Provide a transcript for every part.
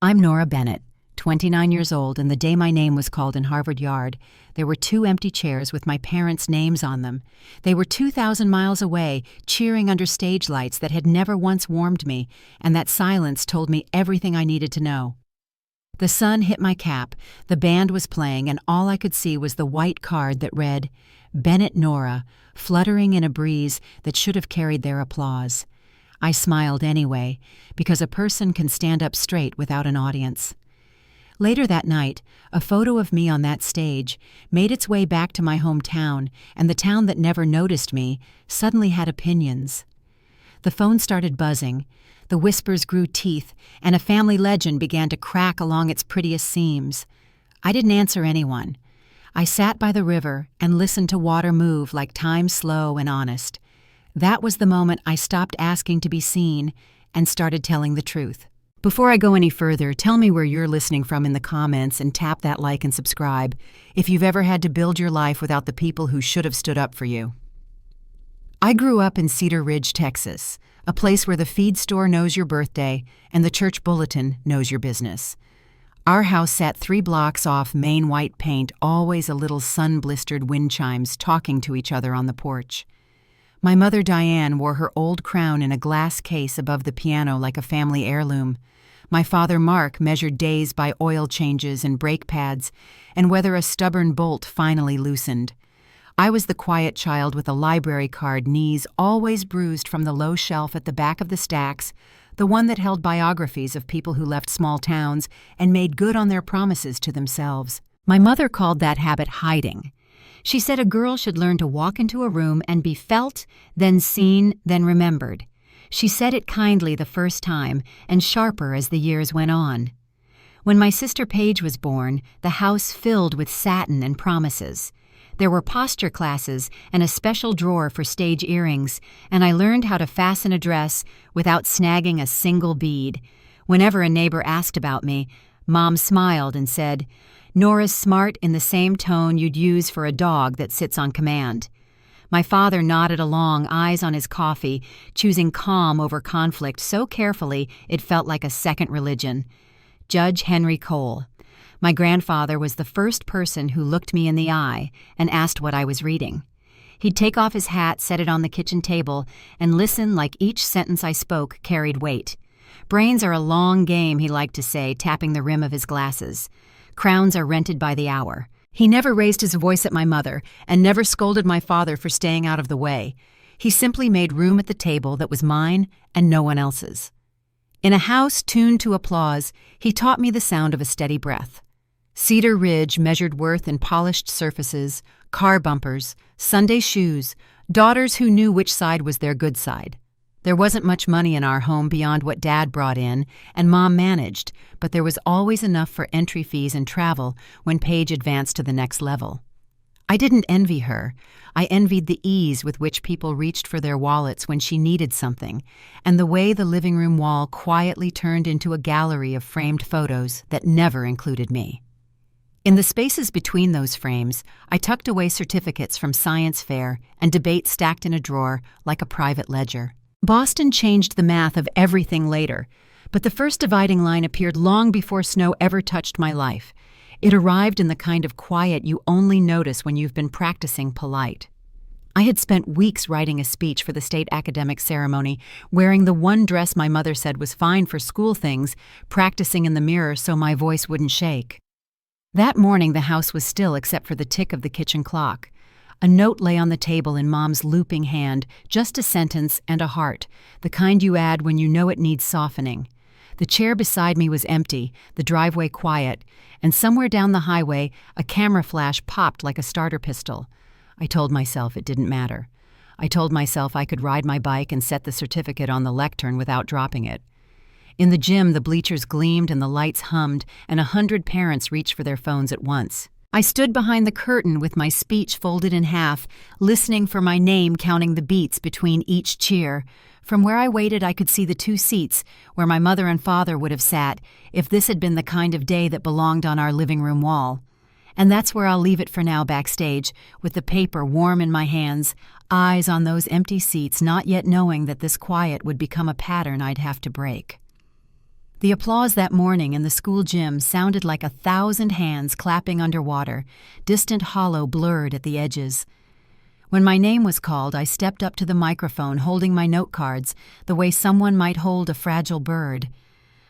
I'm Nora Bennett, 29 years old, and the day my name was called in Harvard Yard, there were 2 empty chairs with my parents' names on them. They were 2,000 miles away, cheering under stage lights that had never once warmed me, and that silence told me everything I needed to know. The sun hit my cap, the band was playing, and all I could see was the white card that read, Bennett Nora, fluttering in a breeze that should have carried their applause. I smiled anyway, because a person can stand up straight without an audience. Later that night, a photo of me on that stage made its way back to my hometown, and the town that never noticed me suddenly had opinions. The phone started buzzing, the whispers grew teeth, and a family legend began to crack along its prettiest seams. I didn't answer anyone. I sat by the river and listened to water move like time slow and honest. That was the moment I stopped asking to be seen and started telling the truth. Before I go any further, tell me where you're listening from in the comments and tap that like and subscribe if you've ever had to build your life without the people who should have stood up for you. I grew up in Cedar Ridge, Texas, a place where the feed store knows your birthday and the church bulletin knows your business. Our house sat 3 blocks off main white paint, always a little sun-blistered wind chimes talking to each other on the porch. My mother Diane wore her old crown in a glass case above the piano like a family heirloom. My father Mark measured days by oil changes and brake pads and whether a stubborn bolt finally loosened. I was the quiet child with a library card, knees always bruised from the low shelf at the back of the stacks, the one that held biographies of people who left small towns and made good on their promises to themselves. My mother called that habit hiding. She said a girl should learn to walk into a room and be felt, then seen, then remembered. She said it kindly the first time and sharper as the years went on. When my sister Paige was born, the house filled with satin and promises. There were posture classes and a special drawer for stage earrings, and I learned how to fasten a dress without snagging a single bead. Whenever a neighbor asked about me, Mom smiled and said, Nora's smart in the same tone you'd use for a dog that sits on command. My father nodded along, eyes on his coffee, choosing calm over conflict so carefully it felt like a second religion. Judge Henry Cole. My grandfather was the first person who looked me in the eye and asked what I was reading. He'd take off his hat, set it on the kitchen table, and listen like each sentence I spoke carried weight. Brains are a long game, he liked to say, tapping the rim of his glasses. Crowns are rented by the hour. He never raised his voice at my mother and never scolded my father for staying out of the way. He simply made room at the table that was mine and no one else's. In a house tuned to applause, he taught me the sound of a steady breath. Cedar Ridge measured worth in polished surfaces, car bumpers, Sunday shoes, daughters who knew which side was their good side. There wasn't much money in our home beyond what Dad brought in, and Mom managed, but there was always enough for entry fees and travel when Paige advanced to the next level. I didn't envy her. I envied the ease with which people reached for their wallets when she needed something, and the way the living room wall quietly turned into a gallery of framed photos that never included me. In the spaces between those frames, I tucked away certificates from science fair and debate stacked in a drawer like a private ledger. Boston changed the math of everything later, but the first dividing line appeared long before snow ever touched my life. It arrived in the kind of quiet you only notice when you've been practicing polite. I had spent weeks writing a speech for the state academic ceremony, wearing the one dress my mother said was fine for school things, practicing in the mirror so my voice wouldn't shake. That morning the house was still except for the tick of the kitchen clock. A note lay on the table in Mom's looping hand, just a sentence and a heart, the kind you add when you know it needs softening. The chair beside me was empty, the driveway quiet, and somewhere down the highway, a camera flash popped like a starter pistol. I told myself it didn't matter. I told myself I could ride my bike and set the certificate on the lectern without dropping it. In the gym, the bleachers gleamed and the lights hummed, and 100 parents reached for their phones at once. I stood behind the curtain with my speech folded in half, listening for my name, counting the beats between each cheer. From where I waited, I could see the 2 seats where my mother and father would have sat if this had been the kind of day that belonged on our living room wall. And that's where I'll leave it for now backstage, with the paper warm in my hands, eyes on those empty seats, not yet knowing that this quiet would become a pattern I'd have to break. The applause that morning in the school gym sounded like 1,000 hands clapping underwater, distant hollow blurred at the edges. When my name was called, I stepped up to the microphone holding my note cards the way someone might hold a fragile bird.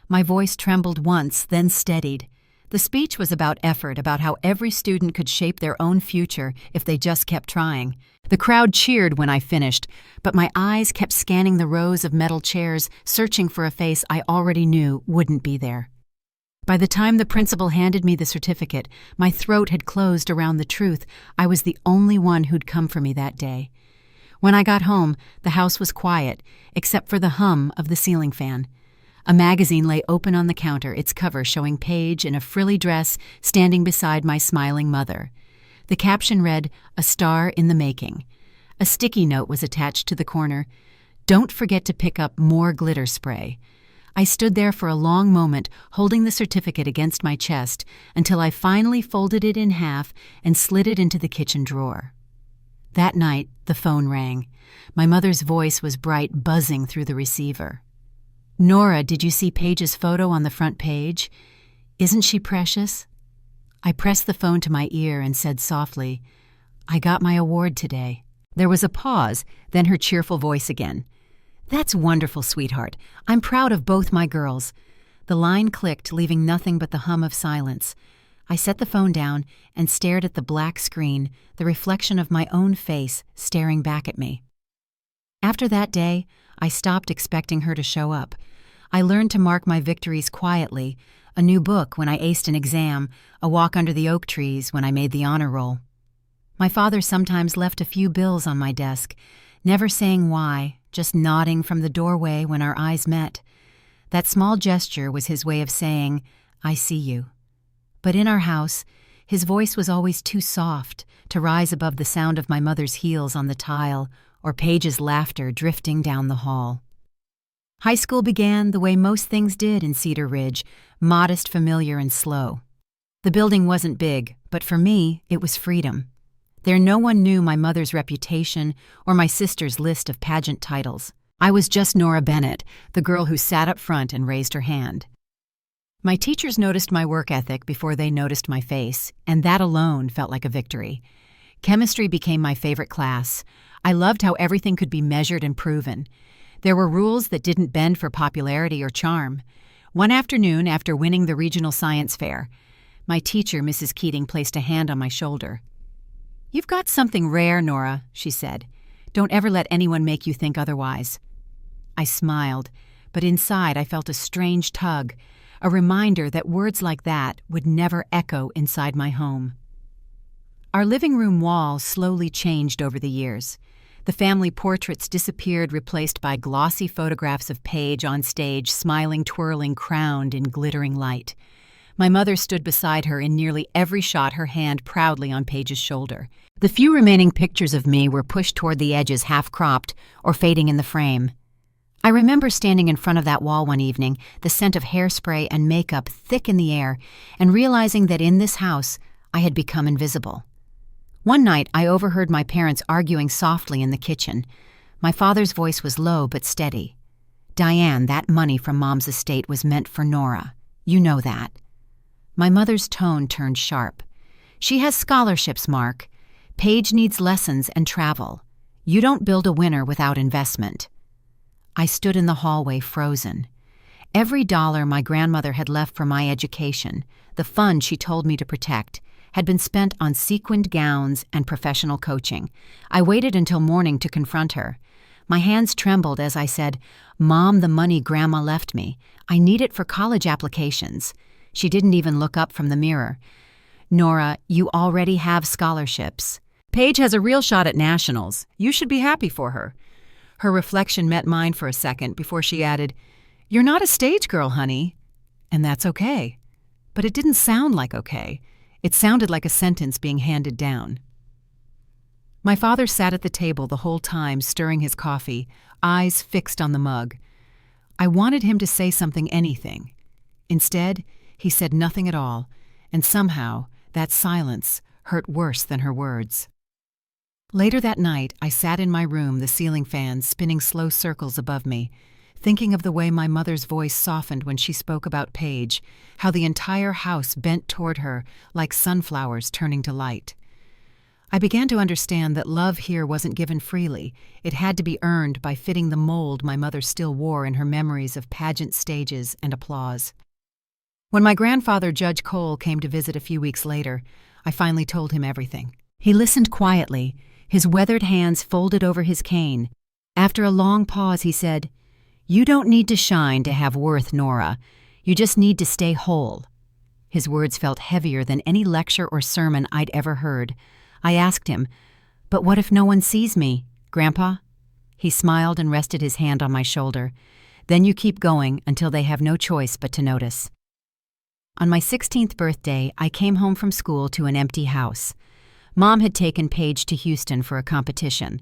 My voice trembled once, then steadied. The speech was about effort, about how every student could shape their own future if they just kept trying. The crowd cheered when I finished, but my eyes kept scanning the rows of metal chairs, searching for a face I already knew wouldn't be there. By the time the principal handed me the certificate, my throat had closed around the truth. I was the only one who'd come for me that day. When I got home, the house was quiet, except for the hum of the ceiling fan. A magazine lay open on the counter, its cover showing Paige in a frilly dress standing beside my smiling mother. The caption read, "A star in the making." A sticky note was attached to the corner. "Don't forget to pick up more glitter spray." I stood there for a long moment, holding the certificate against my chest, until I finally folded it in half and slid it into the kitchen drawer. That night, the phone rang. My mother's voice was bright, buzzing through the receiver. "Nora, did you see Paige's photo on the front page? Isn't she precious?" I pressed the phone to my ear and said softly, "I got my award today." There was a pause, then her cheerful voice again. "That's wonderful, sweetheart. I'm proud of both my girls." The line clicked, leaving nothing but the hum of silence. I set the phone down and stared at the black screen, the reflection of my own face staring back at me. After that day, I stopped expecting her to show up. I learned to mark my victories quietly, a new book when I aced an exam, a walk under the oak trees when I made the honor roll. My father sometimes left a few bills on my desk, never saying why, just nodding from the doorway when our eyes met. That small gesture was his way of saying, "I see you." But in our house, his voice was always too soft to rise above the sound of my mother's heels on the tile or Paige's laughter drifting down the hall. High school began the way most things did in Cedar Ridge, modest, familiar, and slow. The building wasn't big, but for me, it was freedom. There no one knew my mother's reputation or my sister's list of pageant titles. I was just Nora Bennett, the girl who sat up front and raised her hand. My teachers noticed my work ethic before they noticed my face, and that alone felt like a victory. Chemistry became my favorite class. I loved how everything could be measured and proven. There were rules that didn't bend for popularity or charm. One afternoon, after winning the regional science fair, my teacher, Mrs. Keating, placed a hand on my shoulder. "You've got something rare, Nora," she said. "Don't ever let anyone make you think otherwise." I smiled, but inside I felt a strange tug, a reminder that words like that would never echo inside my home. Our living room wall slowly changed over the years. The family portraits disappeared, replaced by glossy photographs of Paige on stage, smiling, twirling, crowned in glittering light. My mother stood beside her in nearly every shot, her hand proudly on Paige's shoulder. The few remaining pictures of me were pushed toward the edges, half-cropped or fading in the frame. I remember standing in front of that wall one evening, the scent of hairspray and makeup thick in the air, and realizing that in this house I had become invisible. One night, I overheard my parents arguing softly in the kitchen. My father's voice was low but steady. "Diane, that money from Mom's estate was meant for Nora. You know that." My mother's tone turned sharp. "She has scholarships, Mark. Paige needs lessons and travel. You don't build a winner without investment." I stood in the hallway, frozen. Every dollar my grandmother had left for my education, the fund she told me to protect, had been spent on sequined gowns and professional coaching. I waited until morning to confront her. My hands trembled as I said, "Mom, the money Grandma left me. I need it for college applications." She didn't even look up from the mirror. "Nora, you already have scholarships. Paige has a real shot at nationals. You should be happy for her." Her reflection met mine for a second before she added, "You're not a stage girl, honey." And that's okay. But it didn't sound like okay. It sounded like a sentence being handed down. My father sat at the table the whole time, stirring his coffee, eyes fixed on the mug. I wanted him to say something, anything. Instead, he said nothing at all, and somehow that silence hurt worse than her words. Later that night, I sat in my room, the ceiling fan spinning slow circles above me, thinking of the way my mother's voice softened when she spoke about Paige, how the entire house bent toward her like sunflowers turning to light. I began to understand that love here wasn't given freely. It had to be earned by fitting the mold my mother still wore in her memories of pageant stages and applause. When my grandfather, Judge Cole, came to visit a few weeks later, I finally told him everything. He listened quietly, his weathered hands folded over his cane. After a long pause, he said, "You don't need to shine to have worth, Nora. You just need to stay whole." His words felt heavier than any lecture or sermon I'd ever heard. I asked him, "But what if no one sees me, Grandpa?" He smiled and rested his hand on my shoulder. "Then you keep going until they have no choice but to notice." On my 16th birthday, I came home from school to an empty house. Mom had taken Paige to Houston for a competition.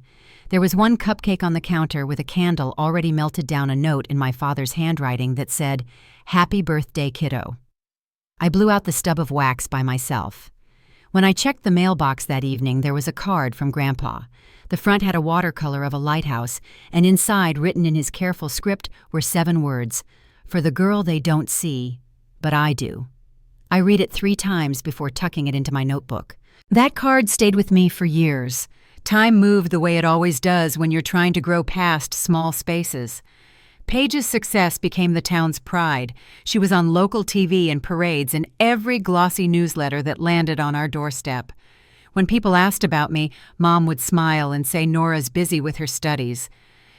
There was one cupcake on the counter with a candle already melted down a note in my father's handwriting that said, "Happy birthday, kiddo." I blew out the stub of wax by myself. When I checked the mailbox that evening, there was a card from Grandpa. The front had a watercolor of a lighthouse, and inside, written in his careful script, were 7 words, "For the girl they don't see, but I do." I read it 3 times before tucking it into my notebook. That card stayed with me for years. Time moved the way it always does when you're trying to grow past small spaces. Paige's success became the town's pride. She was on local TV and parades in every glossy newsletter that landed on our doorstep. When people asked about me, Mom would smile and say Nora's busy with her studies.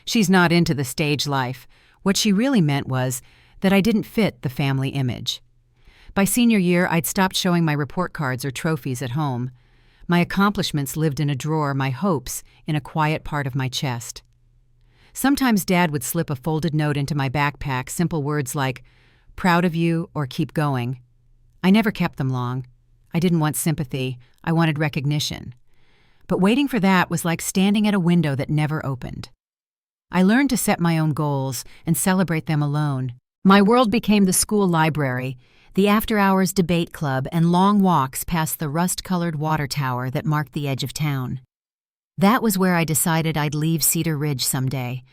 She's not into the stage life. What she really meant was that I didn't fit the family image. By senior year, I'd stopped showing my report cards or trophies at home. My accomplishments lived in a drawer, my hopes in a quiet part of my chest. Sometimes Dad would slip a folded note into my backpack, simple words like, "Proud of you" or "Keep going." I never kept them long. I didn't want sympathy, I wanted recognition. But waiting for that was like standing at a window that never opened. I learned to set my own goals and celebrate them alone. My world became the school library, the after-hours debate club, and long walks past the rust-colored water tower that marked the edge of town. That was where I decided I'd leave Cedar Ridge someday.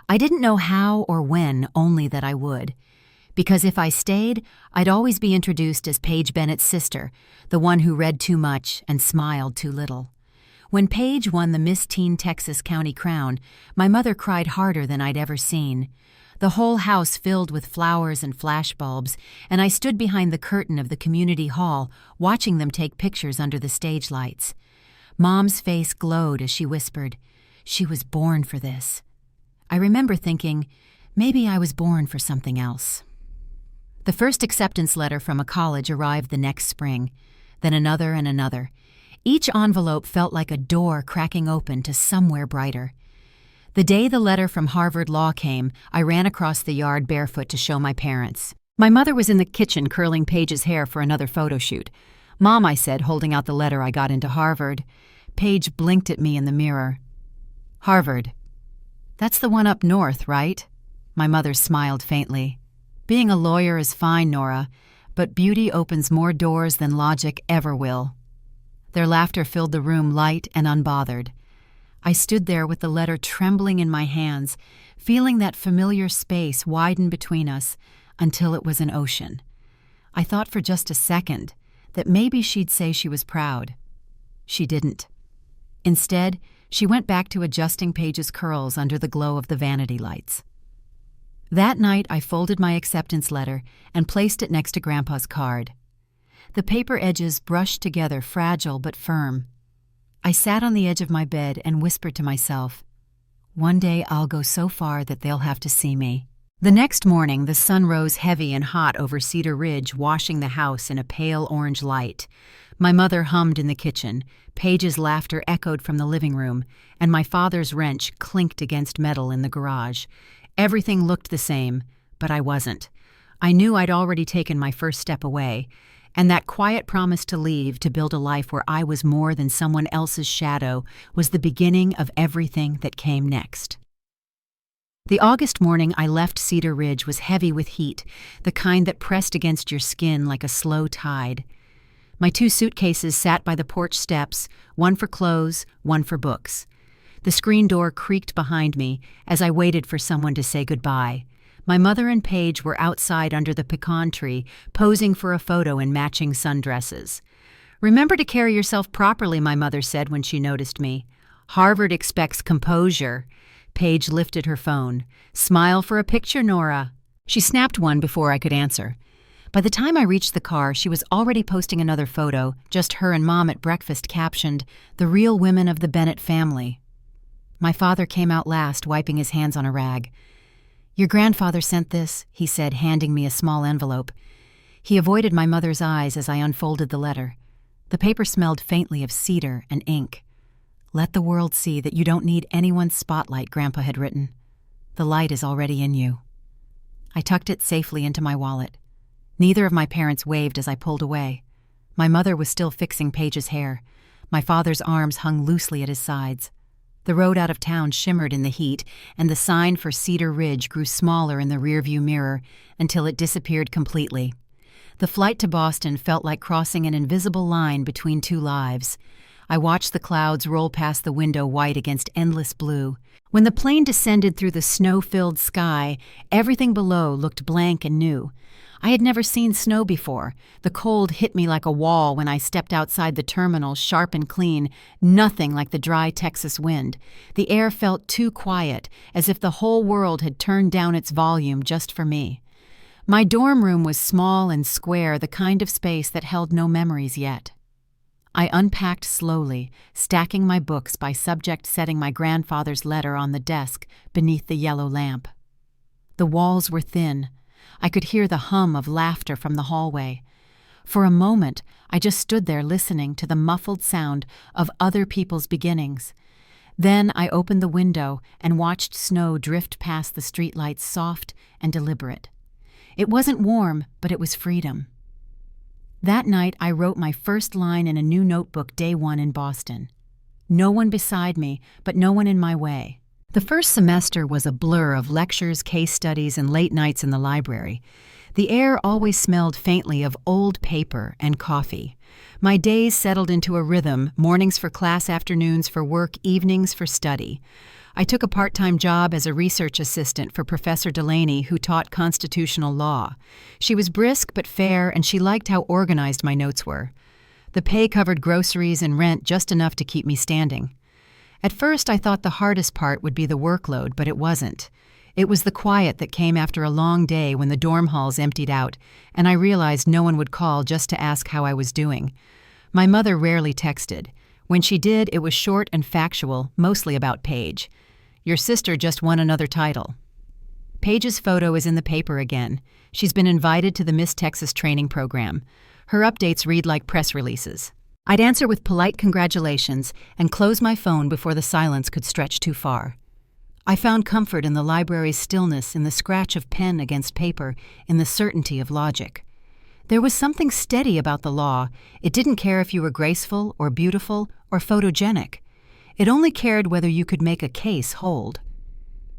I didn't know how or when, only that I would. Because if I stayed, I'd always be introduced as Paige Bennett's sister, the one who read too much and smiled too little. When Paige won the Miss Teen Texas County crown, my mother cried harder than I'd ever seen. The whole house filled with flowers and flashbulbs, and I stood behind the curtain of the community hall, watching them take pictures under the stage lights. Mom's face glowed as she whispered, "She was born for this." I remember thinking, maybe I was born for something else. The first acceptance letter from a college arrived the next spring, then another and another. Each envelope felt like a door cracking open to somewhere brighter. The day the letter from Harvard Law came, I ran across the yard barefoot to show my parents. My mother was in the kitchen curling Paige's hair for another photo shoot. "Mom," I said, holding out the letter I got into Harvard. Paige blinked at me in the mirror. "Harvard. That's the one up north, right?" My mother smiled faintly. "Being a lawyer is fine, Nora, but beauty opens more doors than logic ever will." Their laughter filled the room, light and unbothered. I stood there with the letter trembling in my hands, feeling that familiar space widen between us until it was an ocean. I thought for just a second that maybe she'd say she was proud. She didn't. Instead, she went back to adjusting Paige's curls under the glow of the vanity lights. That night, I folded my acceptance letter and placed it next to Grandpa's card. The paper edges brushed together, fragile but firm. I sat on the edge of my bed and whispered to myself, "One day I'll go so far that they'll have to see me." The next morning, the sun rose heavy and hot over Cedar Ridge, washing the house in a pale orange light. My mother hummed in the kitchen, Paige's laughter echoed from the living room, and my father's wrench clinked against metal in the garage. Everything looked the same, but I wasn't. I knew I'd already taken my first step away, and that quiet promise to leave to build a life where I was more than someone else's shadow was the beginning of everything that came next. The August morning I left Cedar Ridge was heavy with heat, the kind that pressed against your skin like a slow tide. My 2 suitcases sat by the porch steps, one for clothes, one for books. The screen door creaked behind me as I waited for someone to say goodbye. My mother and Paige were outside under the pecan tree, posing for a photo in matching sundresses. "Remember to carry yourself properly," my mother said when she noticed me. "Harvard expects composure." Paige lifted her phone. "Smile for a picture, Nora." She snapped one before I could answer. By the time I reached the car, she was already posting another photo, just her and Mom at breakfast, captioned, "The real women of the Bennett family." My father came out last, wiping his hands on a rag. "Your grandfather sent this," he said, handing me a small envelope. He avoided my mother's eyes as I unfolded the letter. The paper smelled faintly of cedar and ink. "Let the world see that you don't need anyone's spotlight," Grandpa had written. "The light is already in you." I tucked it safely into my wallet. Neither of my parents waved as I pulled away. My mother was still fixing Paige's hair. My father's arms hung loosely at his sides. The road out of town shimmered in the heat, and the sign for Cedar Ridge grew smaller in the rearview mirror until it disappeared completely. The flight to Boston felt like crossing an invisible line between two lives. I watched the clouds roll past the window, white against endless blue. When the plane descended through the snow-filled sky, everything below looked blank and new. I had never seen snow before. The cold hit me like a wall when I stepped outside the terminal, sharp and clean, nothing like the dry Texas wind. The air felt too quiet, as if the whole world had turned down its volume just for me. My dorm room was small and square, the kind of space that held no memories yet. I unpacked slowly, stacking my books by subject, setting my grandfather's letter on the desk beneath the yellow lamp. The walls were thin. I could hear the hum of laughter from the hallway. For a moment, I just stood there listening to the muffled sound of other people's beginnings. Then I opened the window and watched snow drift past the streetlights, soft and deliberate. It wasn't warm, but it was freedom. That night, I wrote my first line in a new notebook, day one in Boston. No one beside me, but no one in my way. The first semester was a blur of lectures, case studies, and late nights in the library. The air always smelled faintly of old paper and coffee. My days settled into a rhythm, mornings for class, afternoons for work, evenings for study. I took a part-time job as a research assistant for Professor Delaney, who taught constitutional law. She was brisk but fair, and she liked how organized my notes were. The pay covered groceries and rent just enough to keep me standing. At first, I thought the hardest part would be the workload, but it wasn't. It was the quiet that came after a long day when the dorm halls emptied out, and I realized no one would call just to ask how I was doing. My mother rarely texted. When she did, it was short and factual, mostly about Paige. "Your sister just won another title." Paige's photo is in the paper again. She's been invited to the Miss Texas training program. Her updates read like press releases. I'd answer with polite congratulations and close my phone before the silence could stretch too far. I found comfort in the library's stillness, in the scratch of pen against paper, in the certainty of logic. There was something steady about the law. It didn't care if you were graceful or beautiful or photogenic. It only cared whether you could make a case hold.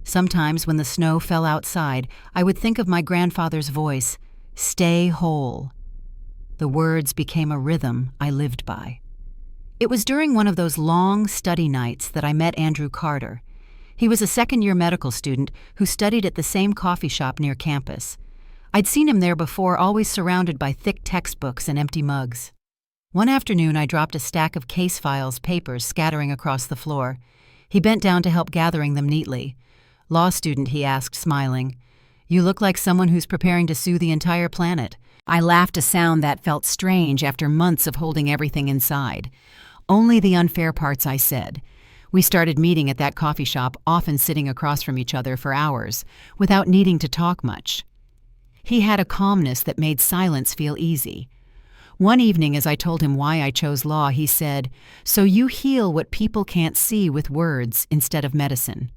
Sometimes when the snow fell outside, I would think of my grandfather's voice, "Stay whole." The words became a rhythm I lived by. It was during one of those long study nights that I met Andrew Carter. He was a second-year medical student who studied at the same coffee shop near campus. I'd seen him there before, always surrounded by thick textbooks and empty mugs. One afternoon, I dropped a stack of case files, papers scattering across the floor. He bent down to help gathering them neatly. "Law student," he asked, smiling. "You look like someone who's preparing to sue the entire planet." I laughed, a sound that felt strange after months of holding everything inside. "Only the unfair parts," I said. We started meeting at that coffee shop, often sitting across from each other for hours, without needing to talk much. He had a calmness that made silence feel easy. One evening, as I told him why I chose law, he said, "So you heal what people can't see with words instead of medicine."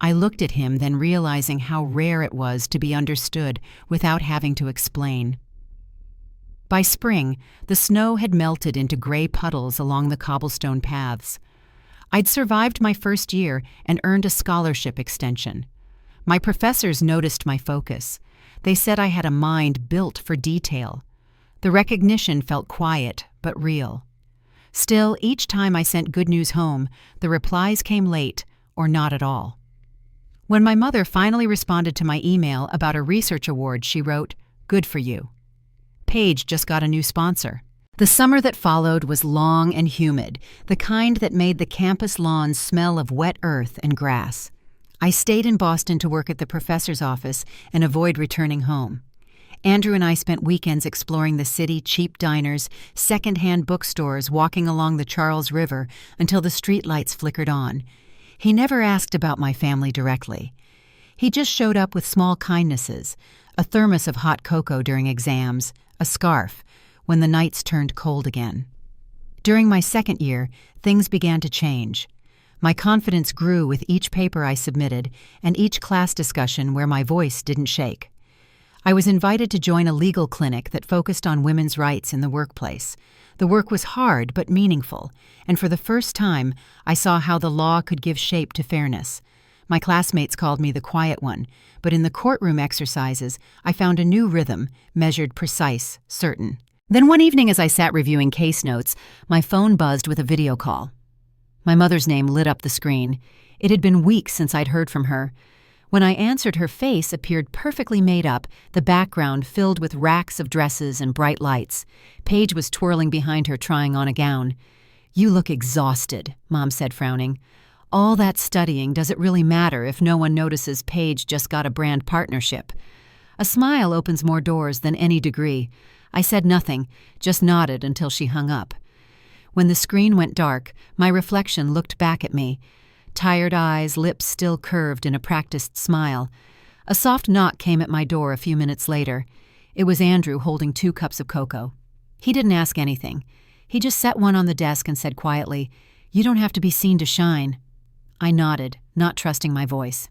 I looked at him, then realizing how rare it was to be understood without having to explain. By spring, the snow had melted into gray puddles along the cobblestone paths. I'd survived my first year and earned a scholarship extension. My professors noticed my focus. They said I had a mind built for detail. The recognition felt quiet, but real. Still, each time I sent good news home, the replies came late or not at all. When my mother finally responded to my email about a research award, she wrote, "Good for you. Paige just got a new sponsor." The summer that followed was long and humid, the kind that made the campus lawns smell of wet earth and grass. I stayed in Boston to work at the professor's office and avoid returning home. Andrew and I spent weekends exploring the city, cheap diners, second-hand bookstores, walking along the Charles River until the streetlights flickered on. He never asked about my family directly. He just showed up with small kindnesses, a thermos of hot cocoa during exams, a scarf, when the nights turned cold again. During my second year, things began to change. My confidence grew with each paper I submitted and each class discussion where my voice didn't shake. I was invited to join a legal clinic that focused on women's rights in the workplace. The work was hard but meaningful, and for the first time, I saw how the law could give shape to fairness. My classmates called me the quiet one, but in the courtroom exercises, I found a new rhythm, measured precise, certain. Then one evening as I sat reviewing case notes, my phone buzzed with a video call. My mother's name lit up the screen. It had been weeks since I'd heard from her. When I answered, her face appeared perfectly made up, the background filled with racks of dresses and bright lights. Paige was twirling behind her trying on a gown. "You look exhausted," Mom said, frowning. "All that studying, does it really matter if no one notices Paige just got a brand partnership? A smile opens more doors than any degree." I said nothing, just nodded until she hung up. When the screen went dark, my reflection looked back at me. Tired eyes, lips still curved in a practiced smile. A soft knock came at my door a few minutes later. It was Andrew holding 2 cups of cocoa. He didn't ask anything. He just set one on the desk and said quietly, "You don't have to be seen to shine." I nodded, not trusting my voice.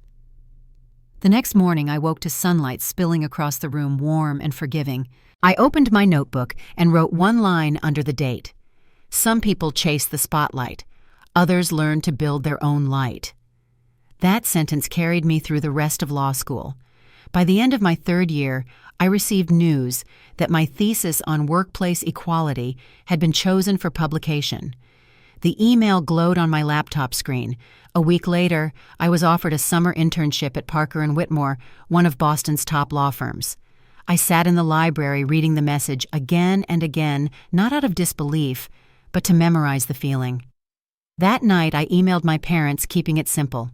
The next morning I woke to sunlight spilling across the room, warm and forgiving. I opened my notebook and wrote one line under the date. "Some people chase the spotlight. Others learn to build their own light." That sentence carried me through the rest of law school. By the end of my 3rd year, I received news that my thesis on workplace equality had been chosen for publication. The email glowed on my laptop screen. A week later, I was offered a summer internship at Parker & Whitmore, one of Boston's top law firms. I sat in the library reading the message again and again, not out of disbelief, but to memorize the feeling. That night, I emailed my parents, keeping it simple.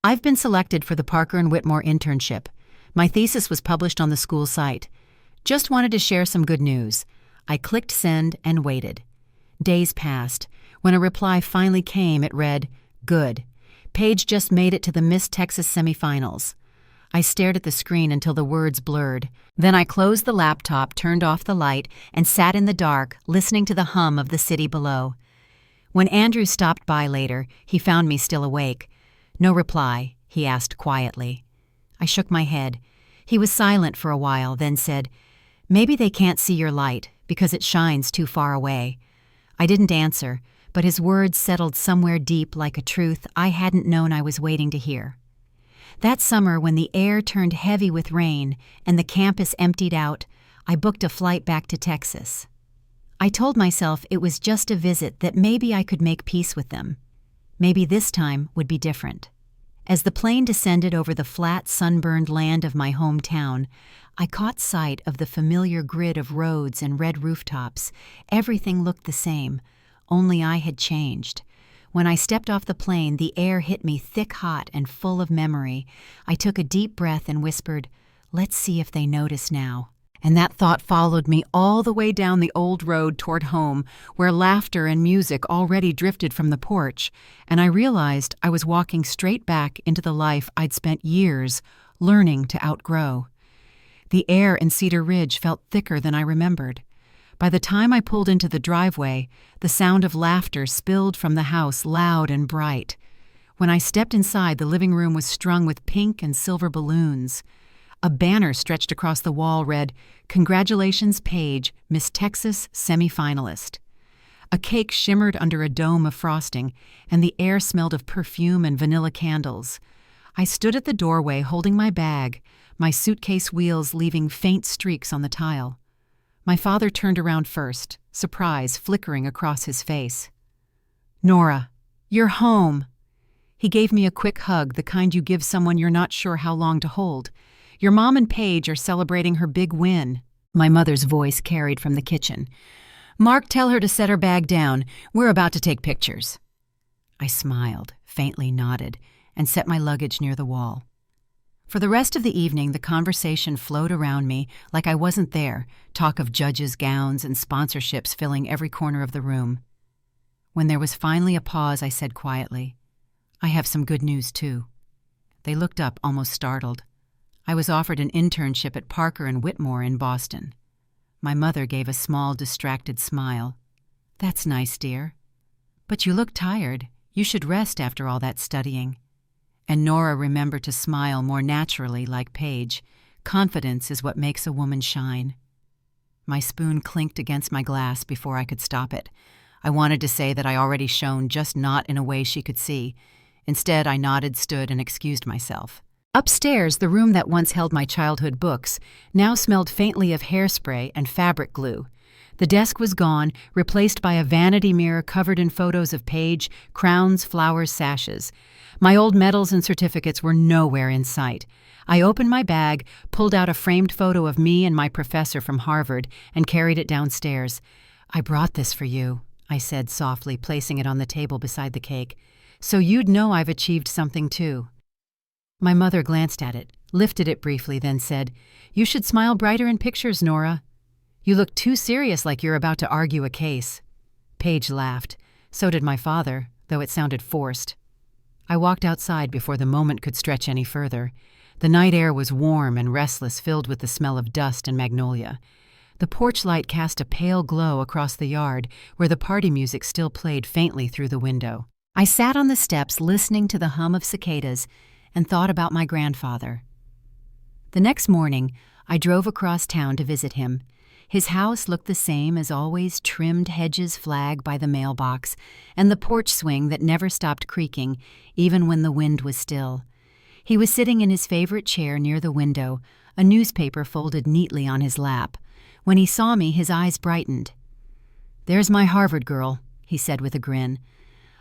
"I've been selected for the Parker & Whitmore internship. My thesis was published on the school site. Just wanted to share some good news." I clicked send and waited. Days passed. When a reply finally came, it read, "Good. Paige just made it to the Miss Texas semifinals." I stared at the screen until the words blurred. Then I closed the laptop, turned off the light, and sat in the dark, listening to the hum of the city below. When Andrew stopped by later, he found me still awake. "No reply?" he asked quietly. I shook my head. He was silent for a while, then said, "Maybe they can't see your light because it shines too far away." I didn't answer, but his words settled somewhere deep like a truth I hadn't known I was waiting to hear. That summer, when the air turned heavy with rain and the campus emptied out, I booked a flight back to Texas. I told myself it was just a visit, that maybe I could make peace with them. Maybe this time would be different. As the plane descended over the flat, sunburned land of my hometown, I caught sight of the familiar grid of roads and red rooftops. Everything looked the same, only I had changed. When I stepped off the plane, the air hit me thick, hot, and full of memory. I took a deep breath and whispered, "Let's see if they notice now." And that thought followed me all the way down the old road toward home, where laughter and music already drifted from the porch, and I realized I was walking straight back into the life I'd spent years learning to outgrow. The air in Cedar Ridge felt thicker than I remembered. By the time I pulled into the driveway, the sound of laughter spilled from the house loud and bright. When I stepped inside, the living room was strung with pink and silver balloons. A banner stretched across the wall read, "Congratulations, Paige, Miss Texas semifinalist." A cake shimmered under a dome of frosting, and the air smelled of perfume and vanilla candles. I stood at the doorway holding my bag, my suitcase wheels leaving faint streaks on the tile. My father turned around first, surprise flickering across his face. "Nora, you're home." He gave me a quick hug, the kind you give someone you're not sure how long to hold. Your mom and Paige are celebrating her big win. My mother's voice carried from the kitchen. Mark, tell her to set her bag down. We're about to take pictures. I smiled, faintly nodded, and set my luggage near the wall. For the rest of the evening, the conversation flowed around me like I wasn't there, talk of judges' gowns and sponsorships filling every corner of the room. When there was finally a pause, I said quietly, I have some good news, too. They looked up, almost startled. I was offered an internship at Parker and Whitmore in Boston. My mother gave a small, distracted smile. That's nice, dear. But you look tired. You should rest after all that studying. And Nora remembered to smile more naturally, like Paige. Confidence is what makes a woman shine. My spoon clinked against my glass before I could stop it. I wanted to say that I already shone, just not in a way she could see. Instead, I nodded, stood, and excused myself. Upstairs, the room that once held my childhood books now smelled faintly of hairspray and fabric glue. The desk was gone, replaced by a vanity mirror covered in photos of Paige, crowns, flowers, sashes. My old medals and certificates were nowhere in sight. I opened my bag, pulled out a framed photo of me and my professor from Harvard, and carried it downstairs. I brought this for you, I said softly, placing it on the table beside the cake. So you'd know I've achieved something too. My mother glanced at it, lifted it briefly, then said, You should smile brighter in pictures, Nora. You look too serious, like you're about to argue a case. Paige laughed. So did my father, though it sounded forced. I walked outside before the moment could stretch any further. The night air was warm and restless, filled with the smell of dust and magnolia. The porch light cast a pale glow across the yard, where the party music still played faintly through the window. I sat on the steps listening to the hum of cicadas and thought about my grandfather. The next morning, I drove across town to visit him. His house looked the same as always, trimmed hedges flag by the mailbox, and the porch swing that never stopped creaking, even when the wind was still. He was sitting in his favorite chair near the window, a newspaper folded neatly on his lap. When he saw me, his eyes brightened. There's my Harvard girl, he said with a grin.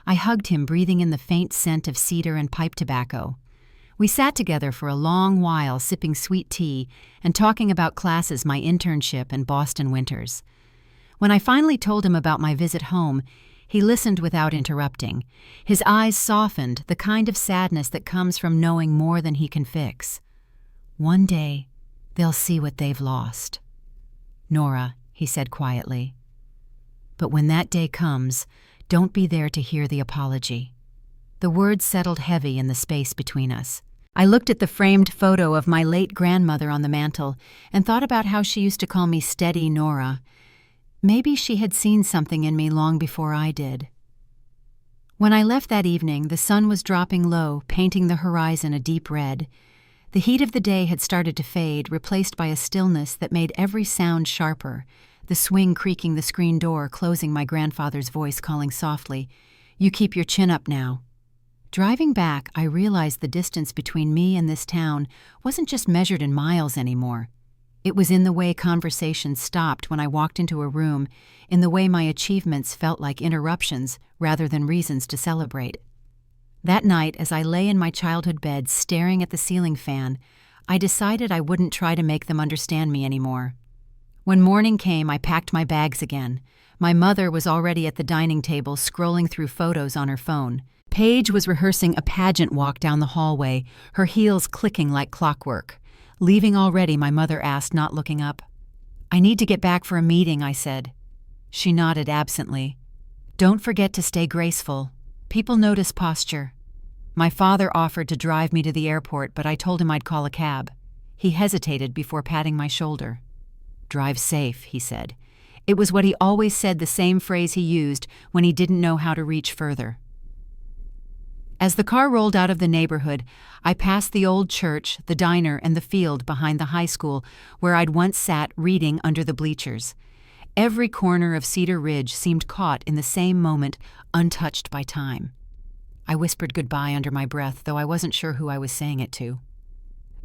I hugged him, breathing in the faint scent of cedar and pipe tobacco. We sat together for a long while, sipping sweet tea and talking about classes, my internship, and Boston winters. When I finally told him about my visit home, he listened without interrupting. His eyes softened, the kind of sadness that comes from knowing more than he can fix. One day, they'll see what they've lost. Nora, he said quietly. But when that day comes, don't be there to hear the apology. The words settled heavy in the space between us. I looked at the framed photo of my late grandmother on the mantel and thought about how she used to call me Steady Nora. Maybe she had seen something in me long before I did. When I left that evening, the sun was dropping low, painting the horizon a deep red. The heat of the day had started to fade, replaced by a stillness that made every sound sharper, the swing creaking the screen door, closing, my grandfather's voice calling softly, You keep your chin up now. Driving back, I realized the distance between me and this town wasn't just measured in miles anymore. It was in the way conversations stopped when I walked into a room, in the way my achievements felt like interruptions rather than reasons to celebrate. That night, as I lay in my childhood bed staring at the ceiling fan, I decided I wouldn't try to make them understand me anymore. When morning came, I packed my bags again. My mother was already at the dining table, scrolling through photos on her phone. Paige was rehearsing a pageant walk down the hallway, her heels clicking like clockwork. Leaving already, my mother asked, not looking up. I need to get back for a meeting, I said. She nodded absently. Don't forget to stay graceful. People notice posture. My father offered to drive me to the airport, but I told him I'd call a cab. He hesitated before patting my shoulder. Drive safe, he said. It was what he always said, the same phrase he used when he didn't know how to reach further. As the car rolled out of the neighborhood, I passed the old church, the diner, and the field behind the high school where I'd once sat reading under the bleachers. Every corner of Cedar Ridge seemed caught in the same moment, untouched by time. I whispered goodbye under my breath, though I wasn't sure who I was saying it to.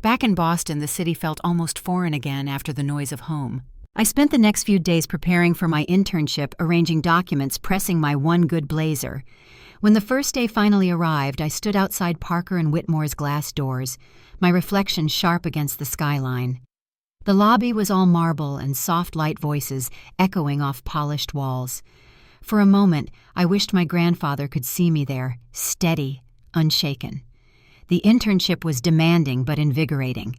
Back in Boston, the city felt almost foreign again after the noise of home. I spent the next few days preparing for my internship, arranging documents, pressing my one good blazer. When the first day finally arrived, I stood outside Parker and Whitmore's glass doors, my reflection sharp against the skyline. The lobby was all marble and soft light voices echoing off polished walls. For a moment, I wished my grandfather could see me there, steady, unshaken. The internship was demanding but invigorating.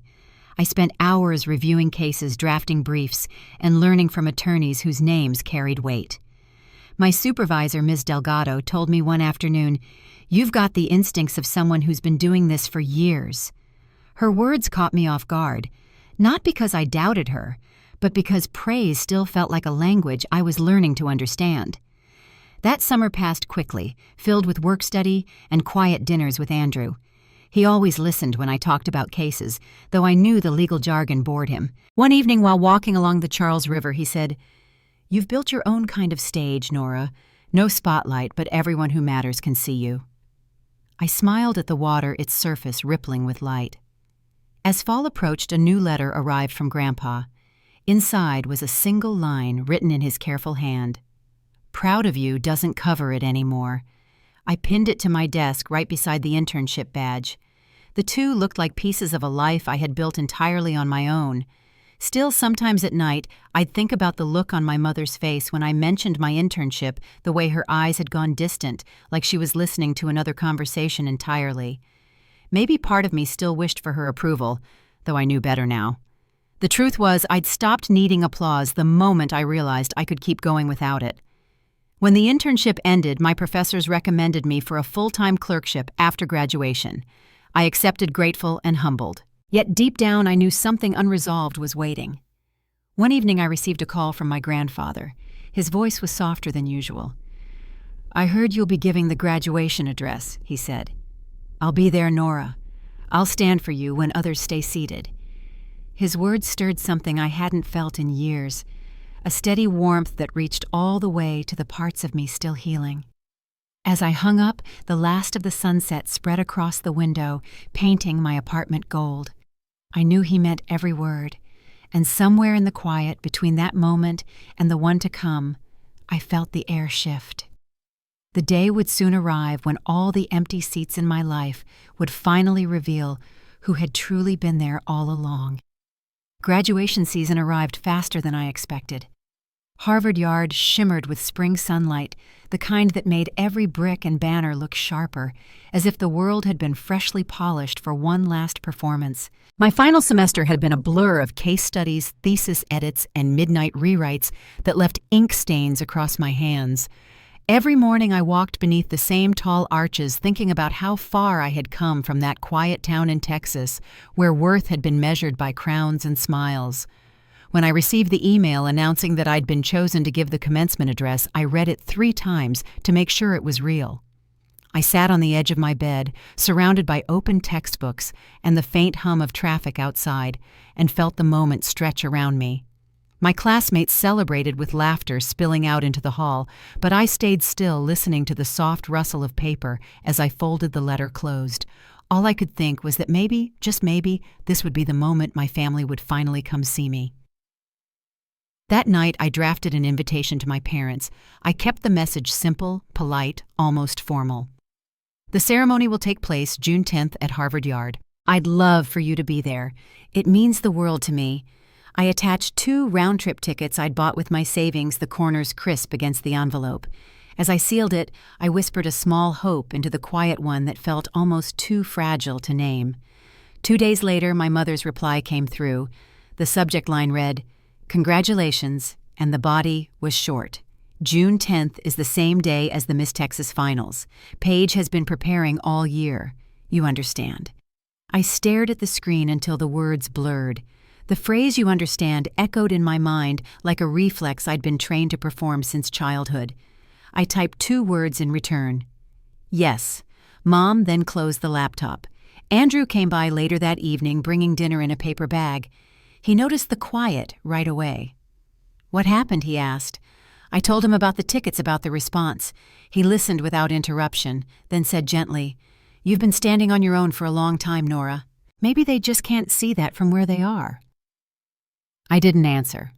I spent hours reviewing cases, drafting briefs, and learning from attorneys whose names carried weight. My supervisor, Ms. Delgado, told me one afternoon, "You've got the instincts of someone who's been doing this for years." Her words caught me off guard, not because I doubted her, but because praise still felt like a language I was learning to understand. That summer passed quickly, filled with work study and quiet dinners with Andrew. He always listened when I talked about cases, though I knew the legal jargon bored him. One evening while walking along the Charles River, he said, "You've built your own kind of stage, Nora. No spotlight, but everyone who matters can see you." I smiled at the water, its surface rippling with light. As fall approached, a new letter arrived from Grandpa. Inside was a single line written in his careful hand. "Proud of you" doesn't cover it anymore. I pinned it to my desk right beside the internship badge. The two looked like pieces of a life I had built entirely on my own. Still, sometimes at night, I'd think about the look on my mother's face when I mentioned my internship, the way her eyes had gone distant, like she was listening to another conversation entirely. Maybe part of me still wished for her approval, though I knew better now. The truth was, I'd stopped needing applause the moment I realized I could keep going without it. When the internship ended, my professors recommended me for a full-time clerkship after graduation. I accepted, grateful and humbled. Yet deep down, I knew something unresolved was waiting. One evening, I received a call from my grandfather. His voice was softer than usual. "I heard you'll be giving the graduation address," he said. "I'll be there, Nora. I'll stand for you when others stay seated." His words stirred something I hadn't felt in years, a steady warmth that reached all the way to the parts of me still healing. As I hung up, the last of the sunset spread across the window, painting my apartment gold. I knew he meant every word, and somewhere in the quiet between that moment and the one to come, I felt the air shift. The day would soon arrive when all the empty seats in my life would finally reveal who had truly been there all along. Graduation season arrived faster than I expected. Harvard Yard shimmered with spring sunlight, the kind that made every brick and banner look sharper, as if the world had been freshly polished for one last performance. My final semester had been a blur of case studies, thesis edits, and midnight rewrites that left ink stains across my hands. Every morning I walked beneath the same tall arches thinking about how far I had come from that quiet town in Texas where worth had been measured by crowns and smiles. When I received the email announcing that I'd been chosen to give the commencement address, I read it 3 times to make sure it was real. I sat on the edge of my bed, surrounded by open textbooks and the faint hum of traffic outside, and felt the moment stretch around me. My classmates celebrated with laughter spilling out into the hall, but I stayed still listening to the soft rustle of paper as I folded the letter closed. All I could think was that maybe, just maybe, this would be the moment my family would finally come see me. That night, I drafted an invitation to my parents. I kept the message simple, polite, almost formal. "The ceremony will take place June 10th at Harvard Yard. I'd love for you to be there. It means the world to me." I attached 2 round-trip tickets I'd bought with my savings, the corners crisp against the envelope. As I sealed it, I whispered a small hope into the quiet one that felt almost too fragile to name. 2 days later, my mother's reply came through. The subject line read, "Congratulations," and the body was short. June 10th is the same day as the Miss Texas Finals. Paige has been preparing all year. You understand. I stared at the screen until the words blurred. The phrase "you understand" echoed in my mind like a reflex I'd been trained to perform since childhood. I typed 2 words in return. "Yes." Mom then closed the laptop. Andrew came by later that evening bringing dinner in a paper bag. He noticed the quiet right away. "What happened?" he asked. I told him about the tickets, about the response. He listened without interruption, then said gently, "You've been standing on your own for a long time, Nora. Maybe they just can't see that from where they are." I didn't answer.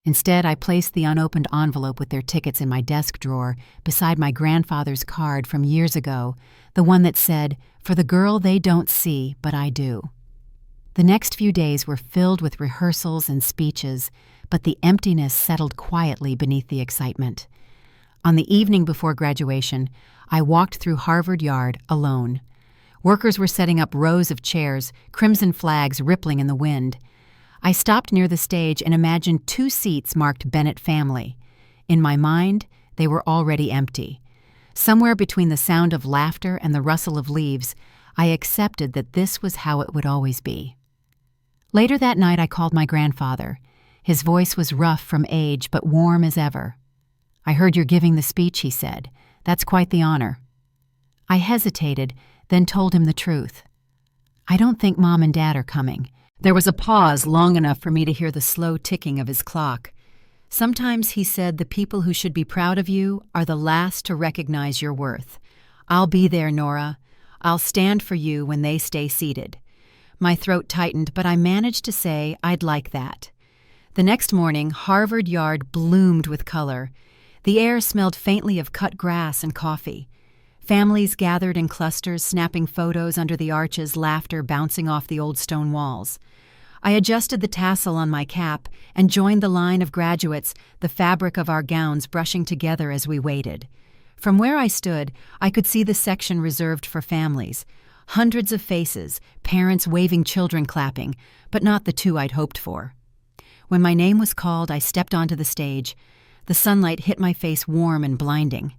Instead, I placed the unopened envelope with their tickets in my desk drawer beside my grandfather's card from years ago, the one that said, "For the girl they don't see, but I do." The next few days were filled with rehearsals and speeches, but the emptiness settled quietly beneath the excitement. On the evening before graduation, I walked through Harvard Yard alone. Workers were setting up rows of chairs, crimson flags rippling in the wind. I stopped near the stage and imagined 2 seats marked Bennett family. In my mind, they were already empty. Somewhere between the sound of laughter and the rustle of leaves, I accepted that this was how it would always be. Later that night, I called my grandfather. His voice was rough from age, but warm as ever. "I heard you're giving the speech," he said. "That's quite the honor." I hesitated, then told him the truth. "I don't think Mom and Dad are coming." There was a pause long enough for me to hear the slow ticking of his clock. "Sometimes," he said, "the people who should be proud of you are the last to recognize your worth. I'll be there, Nora. I'll stand for you when they stay seated." My throat tightened, but I managed to say I'd like that. The next morning, Harvard Yard bloomed with color. The air smelled faintly of cut grass and coffee. Families gathered in clusters, snapping photos under the arches, laughter bouncing off the old stone walls. I adjusted the tassel on my cap and joined the line of graduates, the fabric of our gowns brushing together as we waited. From where I stood, I could see the section reserved for families. Hundreds of faces, parents waving, children clapping, but not the 2 I'd hoped for. When my name was called, I stepped onto the stage. The sunlight hit my face warm and blinding.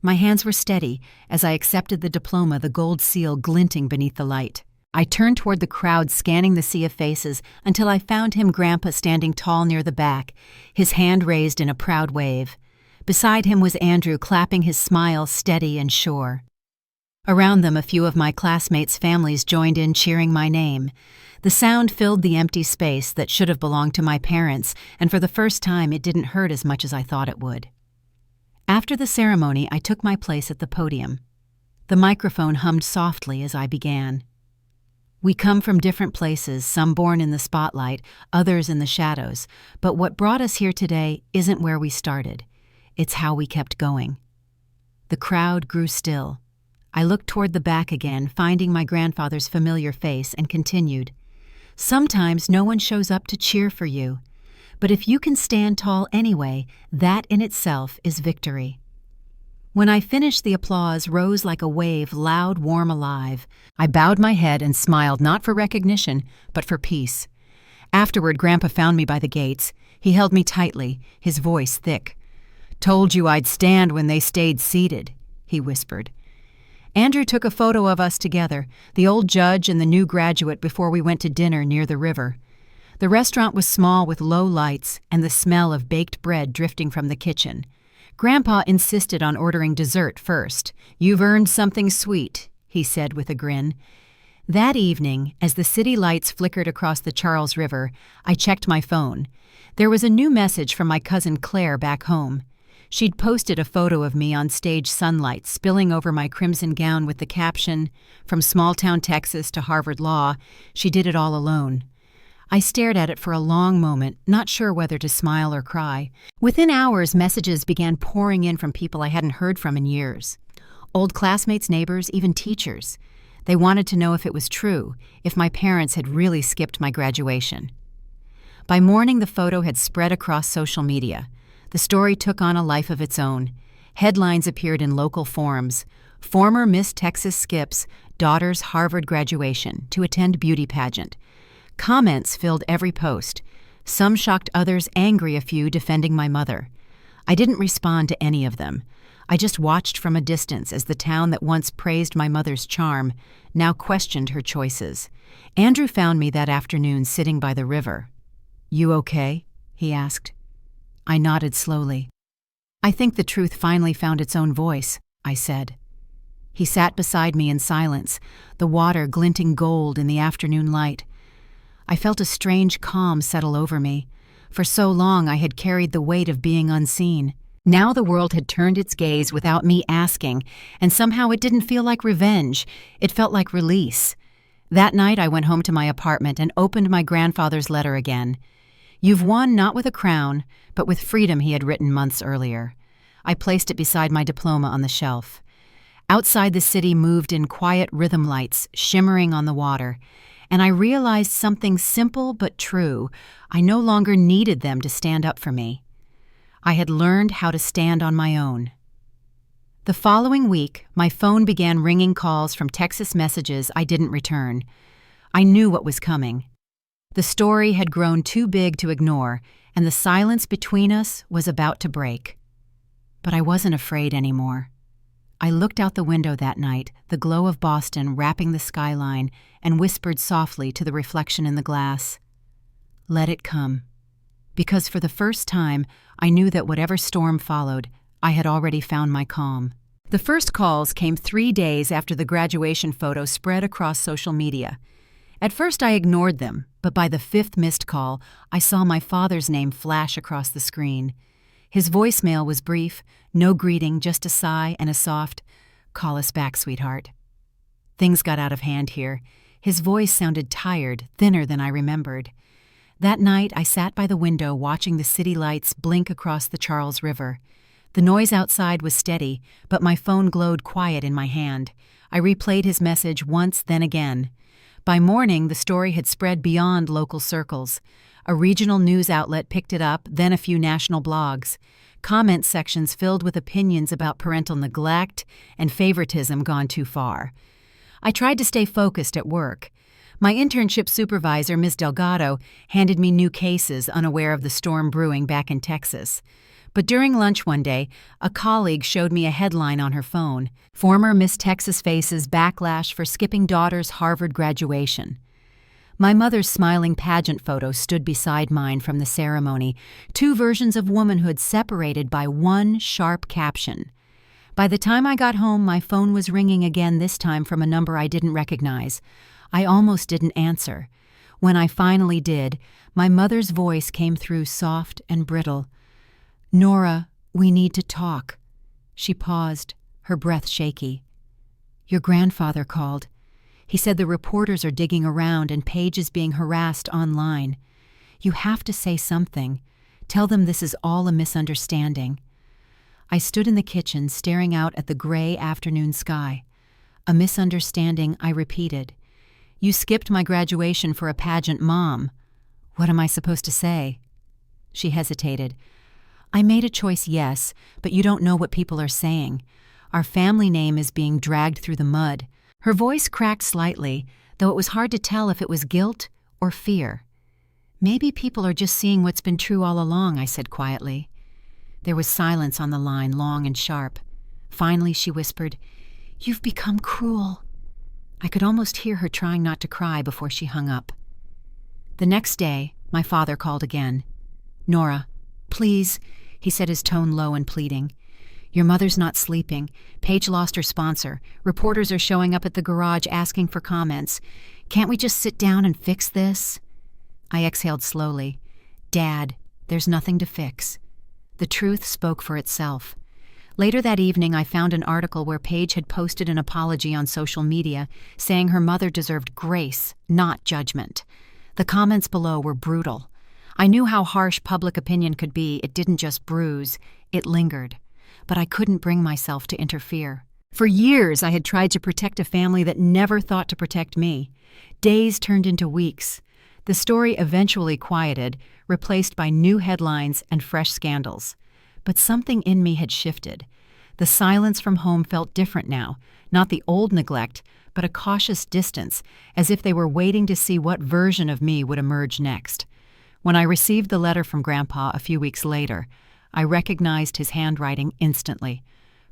My hands were steady as I accepted the diploma, the gold seal glinting beneath the light. I turned toward the crowd, scanning the sea of faces, until I found him, Grandpa, standing tall near the back, his hand raised in a proud wave. Beside him was Andrew, clapping, his smile steady and sure. Around them, a few of my classmates' families joined in, cheering my name. The sound filled the empty space that should have belonged to my parents, and for the first time it didn't hurt as much as I thought it would. After the ceremony, I took my place at the podium. The microphone hummed softly as I began. "We come from different places, some born in the spotlight, others in the shadows, but what brought us here today isn't where we started. It's how we kept going." The crowd grew still. I looked toward the back again, finding my grandfather's familiar face, and continued. "Sometimes no one shows up to cheer for you, but if you can stand tall anyway, that in itself is victory." When I finished, the applause rose like a wave, loud, warm, alive. I bowed my head and smiled, not for recognition, but for peace. Afterward, Grandpa found me by the gates. He held me tightly, his voice thick. "Told you I'd stand when they stayed seated," he whispered. Andrew took a photo of us together, the old judge and the new graduate, before we went to dinner near the river. The restaurant was small with low lights and the smell of baked bread drifting from the kitchen. Grandpa insisted on ordering dessert first. "You've earned something sweet," he said with a grin. That evening, as the city lights flickered across the Charles River, I checked my phone. There was a new message from my cousin Claire back home. She'd posted a photo of me on stage sunlight spilling over my crimson gown with the caption, "From small-town Texas to Harvard Law, she did it all alone." I stared at it for a long moment, not sure whether to smile or cry. Within hours, messages began pouring in from people I hadn't heard from in years. Old classmates, neighbors, even teachers. They wanted to know if it was true, if my parents had really skipped my graduation. By morning, the photo had spread across social media. The story took on a life of its own. Headlines appeared in local forums. "Former Miss Texas skips daughter's Harvard graduation to attend beauty pageant." Comments filled every post. Some shocked, others angry, a few defending my mother. I didn't respond to any of them. I just watched from a distance as the town that once praised my mother's charm now questioned her choices. Andrew found me that afternoon sitting by the river. "You okay?" he asked. I nodded slowly. "I think the truth finally found its own voice," I said. He sat beside me in silence, the water glinting gold in the afternoon light. I felt a strange calm settle over me. For so long I had carried the weight of being unseen. Now the world had turned its gaze without me asking, and somehow it didn't feel like revenge. It felt like release. That night I went home to my apartment and opened my grandfather's letter again. "You've won not with a crown, but with freedom," he had written months earlier. I placed it beside my diploma on the shelf. Outside the city moved in quiet rhythm lights, shimmering on the water, and I realized something simple but true. I no longer needed them to stand up for me. I had learned how to stand on my own. The following week, my phone began ringing calls from Texas messages I didn't return. I knew what was coming. The story had grown too big to ignore, and the silence between us was about to break. But I wasn't afraid anymore. I looked out the window that night, the glow of Boston wrapping the skyline, and whispered softly to the reflection in the glass, "Let it come." Because for the first time, I knew that whatever storm followed, I had already found my calm. The first calls came 3 days after the graduation photo spread across social media. At first I ignored them, but by the 5th missed call, I saw my father's name flash across the screen. His voicemail was brief, no greeting, just a sigh and a soft, "Call us back, sweetheart." Things got out of hand here. His voice sounded tired, thinner than I remembered. That night I sat by the window watching the city lights blink across the Charles River. The noise outside was steady, but my phone glowed quiet in my hand. I replayed his message once, then again. By morning, the story had spread beyond local circles. A regional news outlet picked it up, then a few national blogs. Comment sections filled with opinions about parental neglect and favoritism gone too far. I tried to stay focused at work. My internship supervisor, Ms. Delgado, handed me new cases, unaware of the storm brewing back in Texas. But during lunch one day, a colleague showed me a headline on her phone, "Former Miss Texas Faces Backlash for Skipping Daughter's Harvard Graduation." My mother's smiling pageant photo stood beside mine from the ceremony, 2 versions of womanhood separated by one sharp caption. By the time I got home, my phone was ringing again, this time from a number I didn't recognize. I almost didn't answer. When I finally did, my mother's voice came through soft and brittle. "Nora, we need to talk." She paused, her breath shaky. "Your grandfather called. He said the reporters are digging around and Paige is being harassed online. You have to say something. Tell them this is all a misunderstanding." I stood in the kitchen staring out at the gray afternoon sky. "A misunderstanding," I repeated. "You skipped my graduation for a pageant, Mom. What am I supposed to say?" She hesitated. "I made a choice, yes, but you don't know what people are saying. Our family name is being dragged through the mud." Her voice cracked slightly, though it was hard to tell if it was guilt or fear. "Maybe people are just seeing what's been true all along," I said quietly. There was silence on the line, long and sharp. Finally, she whispered, "You've become cruel." I could almost hear her trying not to cry before she hung up. The next day, my father called again. "Nora, please," he said, his tone low and pleading. "Your mother's not sleeping. Paige lost her sponsor. Reporters are showing up at the garage asking for comments. Can't we just sit down and fix this?" I exhaled slowly. "Dad, there's nothing to fix." The truth spoke for itself. Later that evening, I found an article where Paige had posted an apology on social media, saying her mother deserved grace, not judgment. The comments below were brutal. I knew how harsh public opinion could be. It didn't just bruise, it lingered. But I couldn't bring myself to interfere. For years, I had tried to protect a family that never thought to protect me. Days turned into weeks. The story eventually quieted, replaced by new headlines and fresh scandals. But something in me had shifted. The silence from home felt different now, not the old neglect, but a cautious distance, as if they were waiting to see what version of me would emerge next. When I received the letter from Grandpa a few weeks later, I recognized his handwriting instantly.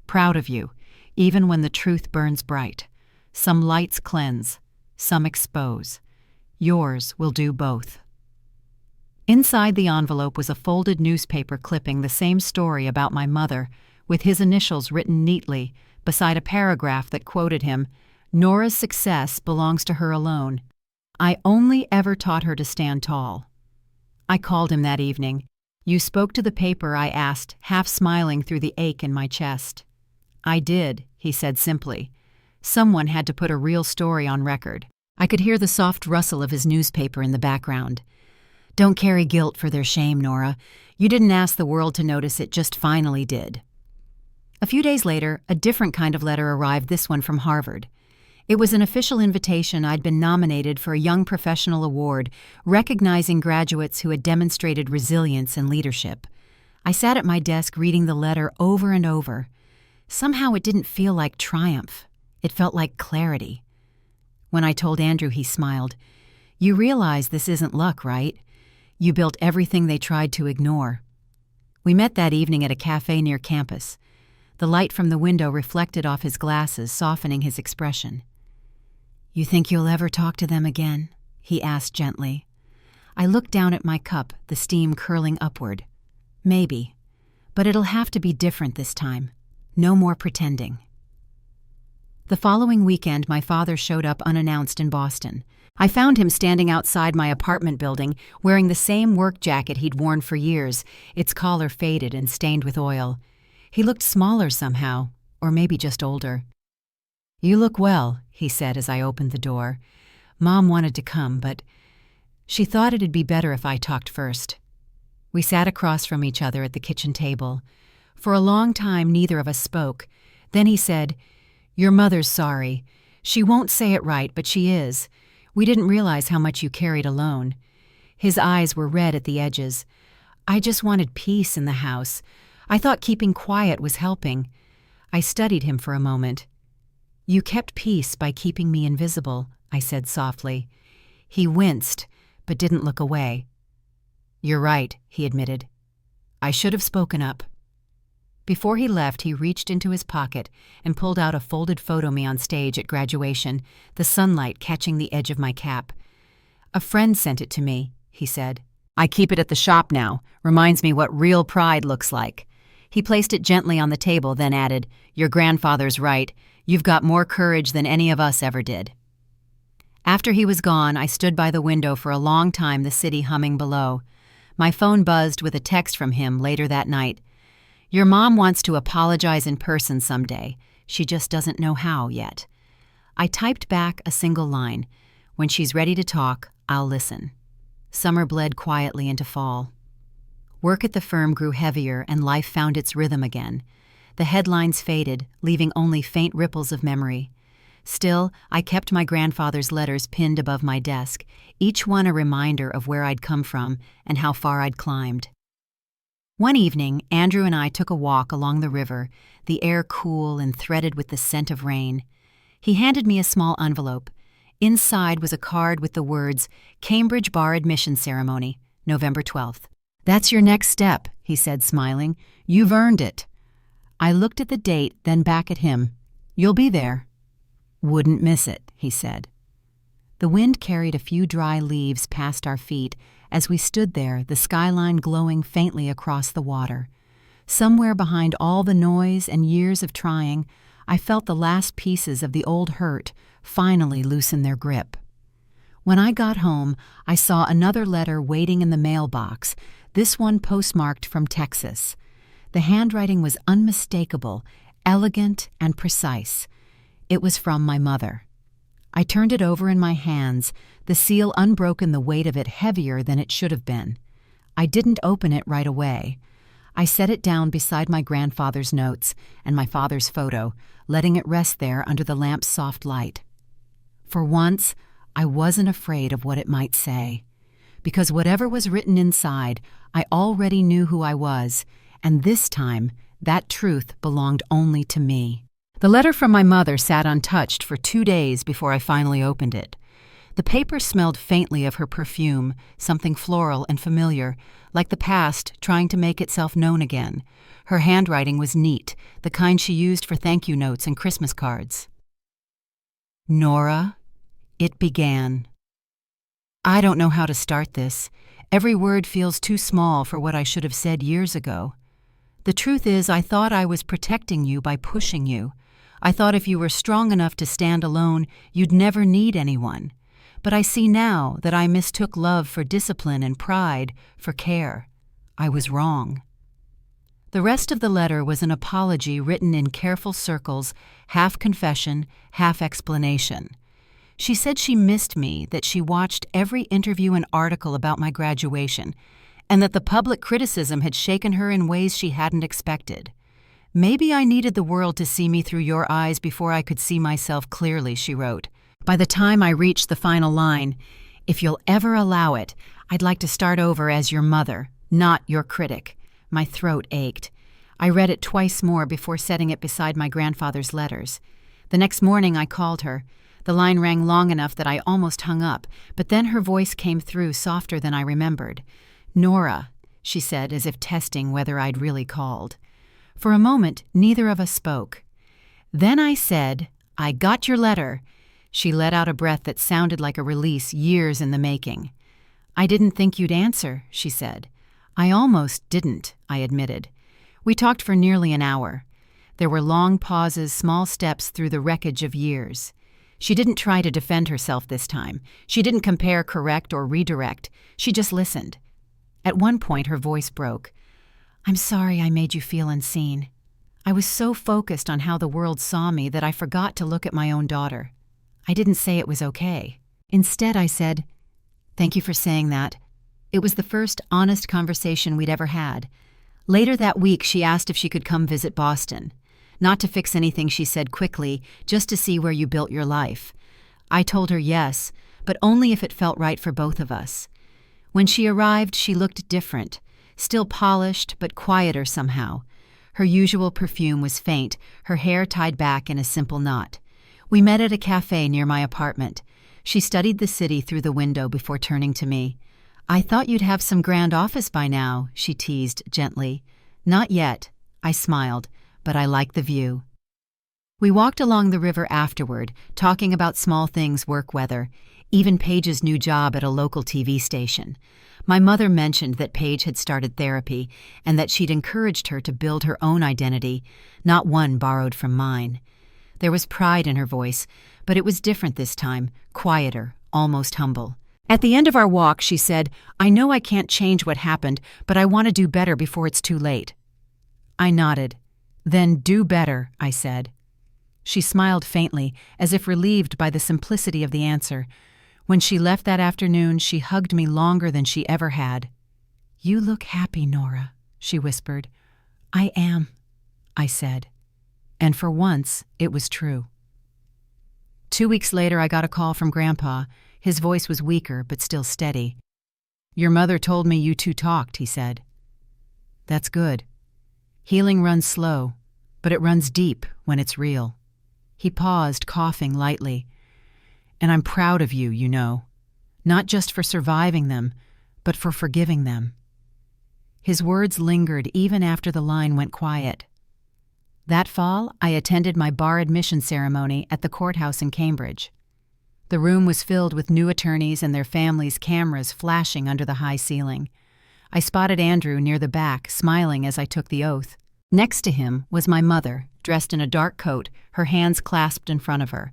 "Proud of you, even when the truth burns bright. Some lights cleanse, some expose. Yours will do both." Inside the envelope was a folded newspaper clipping, the same story about my mother, with his initials written neatly beside a paragraph that quoted him, "Nora's success belongs to her alone. I only ever taught her to stand tall." I called him that evening. "You spoke to the paper?" I asked, half smiling through the ache in my chest. "I did," he said simply. Someone had to put a real story on record. I could hear the soft rustle of his newspaper in the background. Don't carry guilt for their shame, Nora. You didn't ask the world to notice, it just finally did. A few days later, a different kind of letter arrived, this one from Harvard. It was an official invitation. I'd been nominated for a Young Professional Award, recognizing graduates who had demonstrated resilience and leadership. I sat at my desk reading the letter over and over. Somehow it didn't feel like triumph. It felt like clarity. When I told Andrew, he smiled. You realize this isn't luck, right? You built everything they tried to ignore. We met that evening at a cafe near campus. The light from the window reflected off his glasses, softening his expression. You think you'll ever talk to them again? He asked gently. I looked down at my cup, the steam curling upward. Maybe. But it'll have to be different this time. No more pretending. The following weekend, my father showed up unannounced in Boston. I found him standing outside my apartment building, wearing the same work jacket he'd worn for years, its collar faded and stained with oil. He looked smaller somehow, or maybe just older. You look well, he said as I opened the door. Mom wanted to come, but she thought it'd be better if I talked first. We sat across from each other at the kitchen table. For a long time, neither of us spoke. Then he said, Your mother's sorry. She won't say it right, but she is. We didn't realize how much you carried alone. His eyes were red at the edges. I just wanted peace in the house. I thought keeping quiet was helping. I studied him for a moment. You kept peace by keeping me invisible, I said softly. He winced, but didn't look away. You're right, he admitted. I should have spoken up. Before he left, he reached into his pocket and pulled out a folded photo of me on stage at graduation, the sunlight catching the edge of my cap. A friend sent it to me, he said. I keep it at the shop now. Reminds me what real pride looks like. He placed it gently on the table, then added, Your grandfather's right. You've got more courage than any of us ever did. After he was gone, I stood by the window for a long time, the city humming below. My phone buzzed with a text from him later that night. Your mom wants to apologize in person someday. She just doesn't know how yet. I typed back a single line. When she's ready to talk, I'll listen. Summer bled quietly into fall. Work at the firm grew heavier and life found its rhythm again. The headlines faded, leaving only faint ripples of memory. Still, I kept my grandfather's letters pinned above my desk, each one a reminder of where I'd come from and how far I'd climbed. One evening, Andrew and I took a walk along the river, the air cool and threaded with the scent of rain. He handed me a small envelope. Inside was a card with the words, Cambridge Bar Admission Ceremony, November 12th. That's your next step, he said, smiling. You've earned it. I looked at the date, then back at him. You'll be there. Wouldn't miss it, he said. The wind carried a few dry leaves past our feet as we stood there, the skyline glowing faintly across the water. Somewhere behind all the noise and years of trying, I felt the last pieces of the old hurt finally loosen their grip. When I got home, I saw another letter waiting in the mailbox, this one postmarked from Texas. The handwriting was unmistakable, elegant and precise. It was from my mother. I turned it over in my hands, the seal unbroken, the weight of it heavier than it should have been. I didn't open it right away. I set it down beside my grandfather's notes and my father's photo, letting it rest there under the lamp's soft light. For once, I wasn't afraid of what it might say, because whatever was written inside, I already knew who I was, and this time, that truth belonged only to me. The letter from my mother sat untouched for 2 days before I finally opened it. The paper smelled faintly of her perfume, something floral and familiar, like the past trying to make itself known again. Her handwriting was neat, the kind she used for thank you notes and Christmas cards. Nora, it began. I don't know how to start this. Every word feels too small for what I should have said years ago. The truth is, I thought I was protecting you by pushing you. I thought if you were strong enough to stand alone, you'd never need anyone. But I see now that I mistook love for discipline and pride for care. I was wrong. The rest of the letter was an apology written in careful circles, half confession, half explanation. She said she missed me, that she watched every interview and article about my graduation, and that the public criticism had shaken her in ways she hadn't expected. "Maybe I needed the world to see me through your eyes before I could see myself clearly," she wrote. By the time I reached the final line, "If you'll ever allow it, I'd like to start over as your mother, not your critic," my throat ached. I read it twice more before setting it beside my grandfather's letters. The next morning I called her. The line rang long enough that I almost hung up, but then her voice came through softer than I remembered. "Nora," she said, as if testing whether I'd really called. For a moment, neither of us spoke. Then I said, "I got your letter." She let out a breath that sounded like a release years in the making. "I didn't think you'd answer," she said. "I almost didn't," I admitted. We talked for nearly an hour. There were long pauses, small steps through the wreckage of years. She didn't try to defend herself this time. She didn't compare, correct, or redirect. She just listened. At one point, her voice broke. "I'm sorry I made you feel unseen. I was so focused on how the world saw me that I forgot to look at my own daughter. I didn't say it was okay. Instead, I said, 'Thank you for saying that.'" It was the first honest conversation we'd ever had. Later that week, she asked if she could come visit Boston. Not to fix anything, she said quickly, just to see where you built your life. I told her yes, but only if it felt right for both of us. When she arrived, she looked different, still polished, but quieter somehow. Her usual perfume was faint, her hair tied back in a simple knot. We met at a cafe near my apartment. She studied the city through the window before turning to me. "I thought you'd have some grand office by now," she teased gently. "Not yet," I smiled, "but I like the view." We walked along the river afterward, talking about small things, work weather, even Paige's new job at a local TV station. My mother mentioned that Paige had started therapy and that she'd encouraged her to build her own identity, not one borrowed from mine. There was pride in her voice, but it was different this time, quieter, almost humble. At the end of our walk, she said, "I know I can't change what happened, but I want to do better before it's too late." I nodded. "Then do better," I said. She smiled faintly, as if relieved by the simplicity of the answer. When she left that afternoon, she hugged me longer than she ever had. "You look happy, Nora," she whispered. "I am," I said. And for once, it was true. 2 weeks later, I got a call from Grandpa. His voice was weaker, but still steady. "Your mother told me you two talked," he said. "That's good. Healing runs slow, but it runs deep when it's real." He paused, coughing lightly. "And I'm proud of you, you know. Not just for surviving them, but for forgiving them." His words lingered even after the line went quiet. That fall, I attended my bar admission ceremony at the courthouse in Cambridge. The room was filled with new attorneys and their families' cameras flashing under the high ceiling. I spotted Andrew near the back, smiling as I took the oath. Next to him was my mother, dressed in a dark coat, her hands clasped in front of her.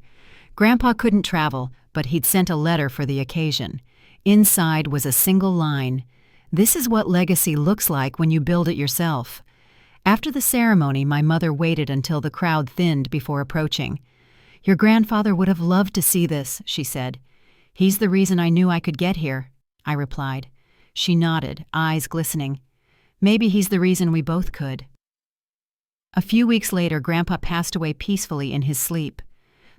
Grandpa couldn't travel, but he'd sent a letter for the occasion. Inside was a single line, "This is what legacy looks like when you build it yourself." After the ceremony, my mother waited until the crowd thinned before approaching. "Your grandfather would have loved to see this," she said. "He's the reason I knew I could get here," I replied. She nodded, eyes glistening. "Maybe he's the reason we both could." A few weeks later, Grandpa passed away peacefully in his sleep.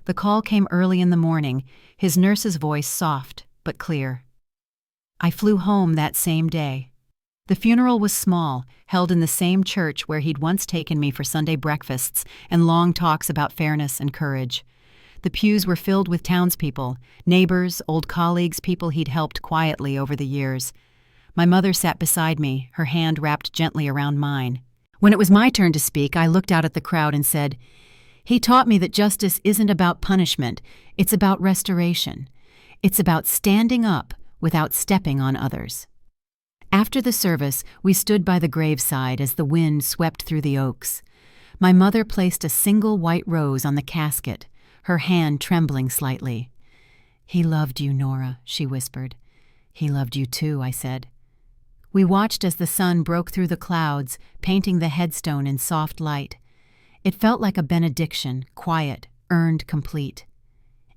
The call came early in the morning, his nurse's voice soft but clear. I flew home that same day. The funeral was small, held in the same church where he'd once taken me for Sunday breakfasts and long talks about fairness and courage. The pews were filled with townspeople, neighbors, old colleagues, people he'd helped quietly over the years. My mother sat beside me, her hand wrapped gently around mine. When it was my turn to speak, I looked out at the crowd and said, "He taught me that justice isn't about punishment, it's about restoration. It's about standing up without stepping on others." After the service, we stood by the graveside as the wind swept through the oaks. My mother placed a single white rose on the casket, her hand trembling slightly. "He loved you, Nora," she whispered. "He loved you too," I said. We watched as the sun broke through the clouds, painting the headstone in soft light. It felt like a benediction, quiet, earned, complete.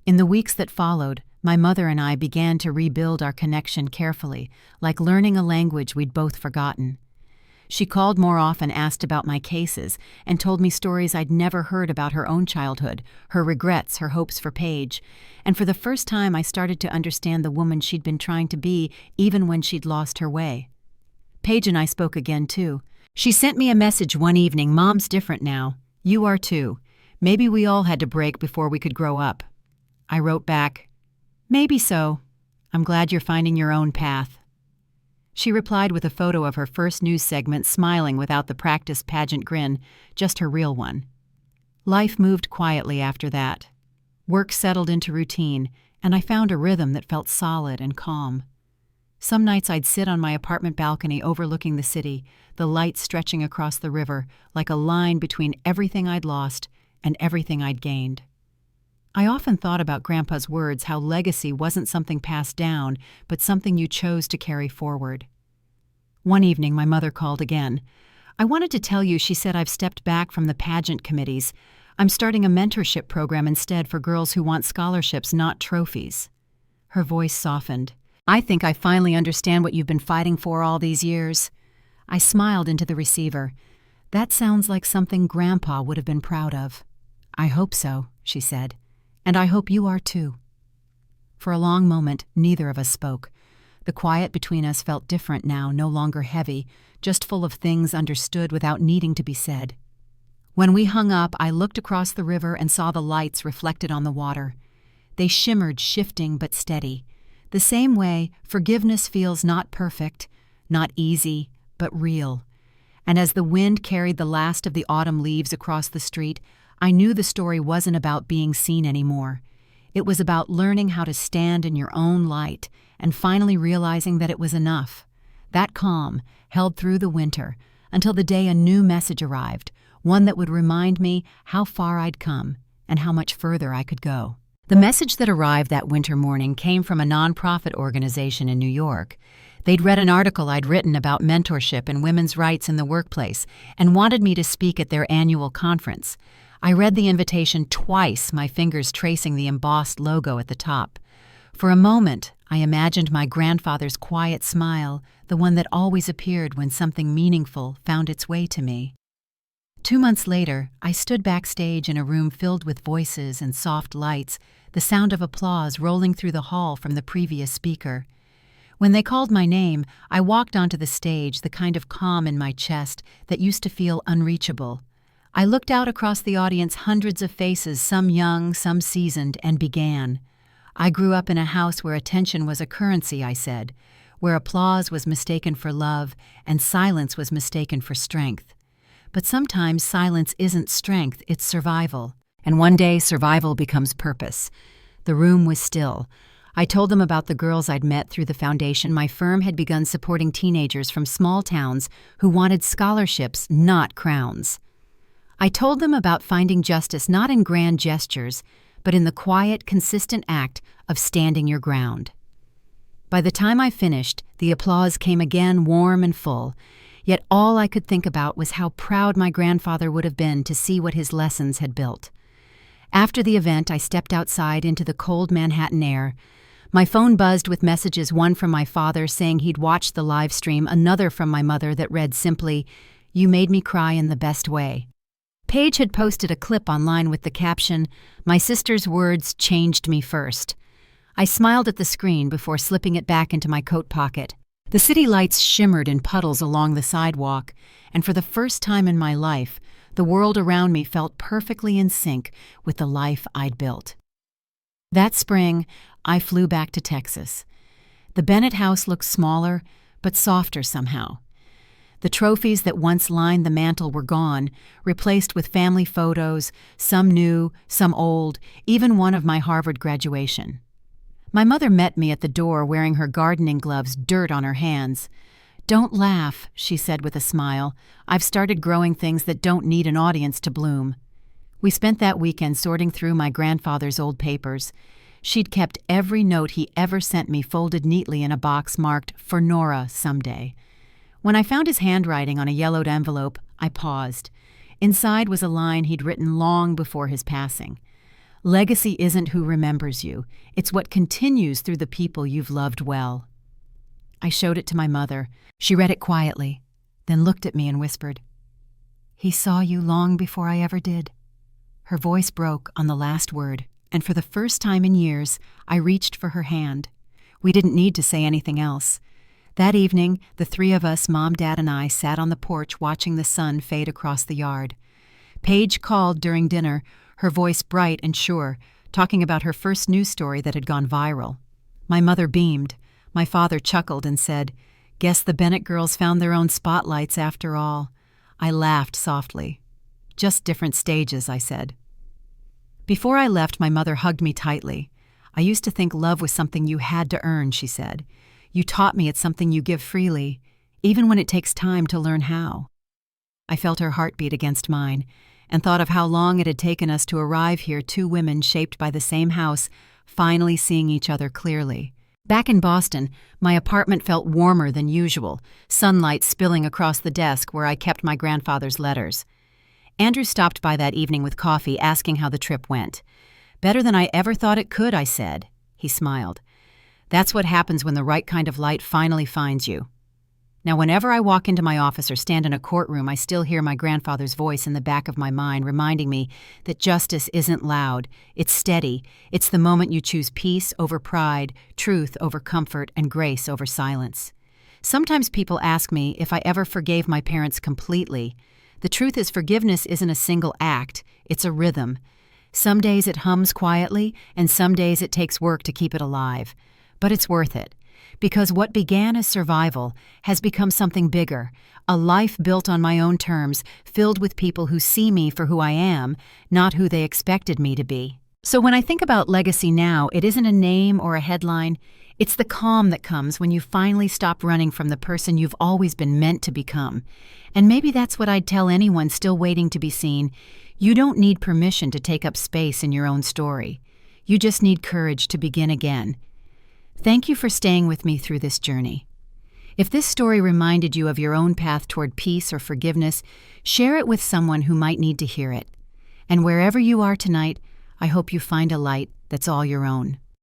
In the weeks that followed, my mother and I began to rebuild our connection carefully, like learning a language we'd both forgotten. She called more often, asked about my cases, and told me stories I'd never heard about her own childhood, her regrets, her hopes for Paige. And for the first time, I started to understand the woman she'd been trying to be, even when she'd lost her way. Paige and I spoke again, too. She sent me a message one evening: "Mom's different now. You are too. Maybe we all had to break before we could grow up." I wrote back, "Maybe so. I'm glad you're finding your own path." She replied with a photo of her first news segment, smiling without the practiced pageant grin, just her real one. Life moved quietly after that. Work settled into routine, and I found a rhythm that felt solid and calm. Some nights I'd sit on my apartment balcony overlooking the city, the lights stretching across the river like a line between everything I'd lost and everything I'd gained. I often thought about Grandpa's words, how legacy wasn't something passed down, but something you chose to carry forward. One evening, my mother called again. "I wanted to tell you," she said, "I've stepped back from the pageant committees. I'm starting a mentorship program instead for girls who want scholarships, not trophies." Her voice softened. "I think I finally understand what you've been fighting for all these years." I smiled into the receiver. "That sounds like something Grandpa would have been proud of." "I hope so," she said. "And I hope you are too." For a long moment, neither of us spoke. The quiet between us felt different now, no longer heavy, just full of things understood without needing to be said. When we hung up, I looked across the river and saw the lights reflected on the water. They shimmered, shifting but steady. The same way forgiveness feels not perfect, not easy, but real. And as the wind carried the last of the autumn leaves across the street, I knew the story wasn't about being seen anymore. It was about learning how to stand in your own light and finally realizing that it was enough. That calm held through the winter until the day a new message arrived, one that would remind me how far I'd come and how much further I could go. The message that arrived that winter morning came from a nonprofit organization in New York. They'd read an article I'd written about mentorship and women's rights in the workplace and wanted me to speak at their annual conference. I read the invitation twice, my fingers tracing the embossed logo at the top. For a moment, I imagined my grandfather's quiet smile, the one that always appeared when something meaningful found its way to me. 2 months later, I stood backstage in a room filled with voices and soft lights, the sound of applause rolling through the hall from the previous speaker. When they called my name, I walked onto the stage, the kind of calm in my chest that used to feel unreachable. I looked out across the audience, hundreds of faces, some young, some seasoned, and began. "I grew up in a house where attention was a currency," I said, "where applause was mistaken for love and silence was mistaken for strength. But sometimes silence isn't strength, it's survival. And one day survival becomes purpose." The room was still. I told them about the girls I'd met through the foundation. My firm had begun supporting teenagers from small towns who wanted scholarships, not crowns. I told them about finding justice not in grand gestures, but in the quiet, consistent act of standing your ground. By the time I finished, the applause came again, warm and full. Yet all I could think about was how proud my grandfather would have been to see what his lessons had built. After the event, I stepped outside into the cold Manhattan air. My phone buzzed with messages, one from my father saying he'd watched the live stream, another from my mother that read simply, "You made me cry in the best way." Paige had posted a clip online with the caption, "My sister's words changed me first." I smiled at the screen before slipping it back into my coat pocket. The city lights shimmered in puddles along the sidewalk, and for the first time in my life, the world around me felt perfectly in sync with the life I'd built. That spring, I flew back to Texas. The Bennett house looked smaller, but softer somehow. The trophies that once lined the mantel were gone, replaced with family photos, some new, some old, even one of my Harvard graduation. My mother met me at the door wearing her gardening gloves, dirt on her hands. "Don't laugh," she said with a smile. "I've started growing things that don't need an audience to bloom." We spent that weekend sorting through my grandfather's old papers. She'd kept every note he ever sent me folded neatly in a box marked, "For Nora, someday." When I found his handwriting on a yellowed envelope, I paused. Inside was a line he'd written long before his passing. Legacy isn't who remembers you. It's what continues through the people you've loved well. I showed it to my mother. She read it quietly, then looked at me and whispered, "He saw you long before I ever did." Her voice broke on the last word, and for the first time in years, I reached for her hand. We didn't need to say anything else. That evening, the three of us, Mom, Dad, and I, sat on the porch watching the sun fade across the yard. Paige called during dinner, her voice bright and sure, talking about her first news story that had gone viral. My mother beamed. My father chuckled and said, "Guess the Bennett girls found their own spotlights after all." I laughed softly. "Just different stages," I said. Before I left, my mother hugged me tightly. "I used to think love was something you had to earn," she said. "You taught me it's something you give freely, even when it takes time to learn how." I felt her heartbeat against mine, and thought of how long it had taken us to arrive here, two women shaped by the same house, finally seeing each other clearly. Back in Boston, my apartment felt warmer than usual, sunlight spilling across the desk where I kept my grandfather's letters. Andrew stopped by that evening with coffee, asking how the trip went. "Better than I ever thought it could," I said. He smiled. "That's what happens when the right kind of light finally finds you." Now, whenever I walk into my office or stand in a courtroom, I still hear my grandfather's voice in the back of my mind reminding me that justice isn't loud, it's steady. It's the moment you choose peace over pride, truth over comfort, and grace over silence. Sometimes people ask me if I ever forgave my parents completely. The truth is, forgiveness isn't a single act, it's a rhythm. Some days it hums quietly, and some days it takes work to keep it alive. But it's worth it. Because what began as survival has become something bigger, a life built on my own terms, filled with people who see me for who I am, not who they expected me to be. So when I think about legacy now, it isn't a name or a headline. It's the calm that comes when you finally stop running from the person you've always been meant to become. And maybe that's what I'd tell anyone still waiting to be seen. You don't need permission to take up space in your own story. You just need courage to begin again. Thank you for staying with me through this journey. If this story reminded you of your own path toward peace or forgiveness, share it with someone who might need to hear it. And wherever you are tonight, I hope you find a light that's all your own.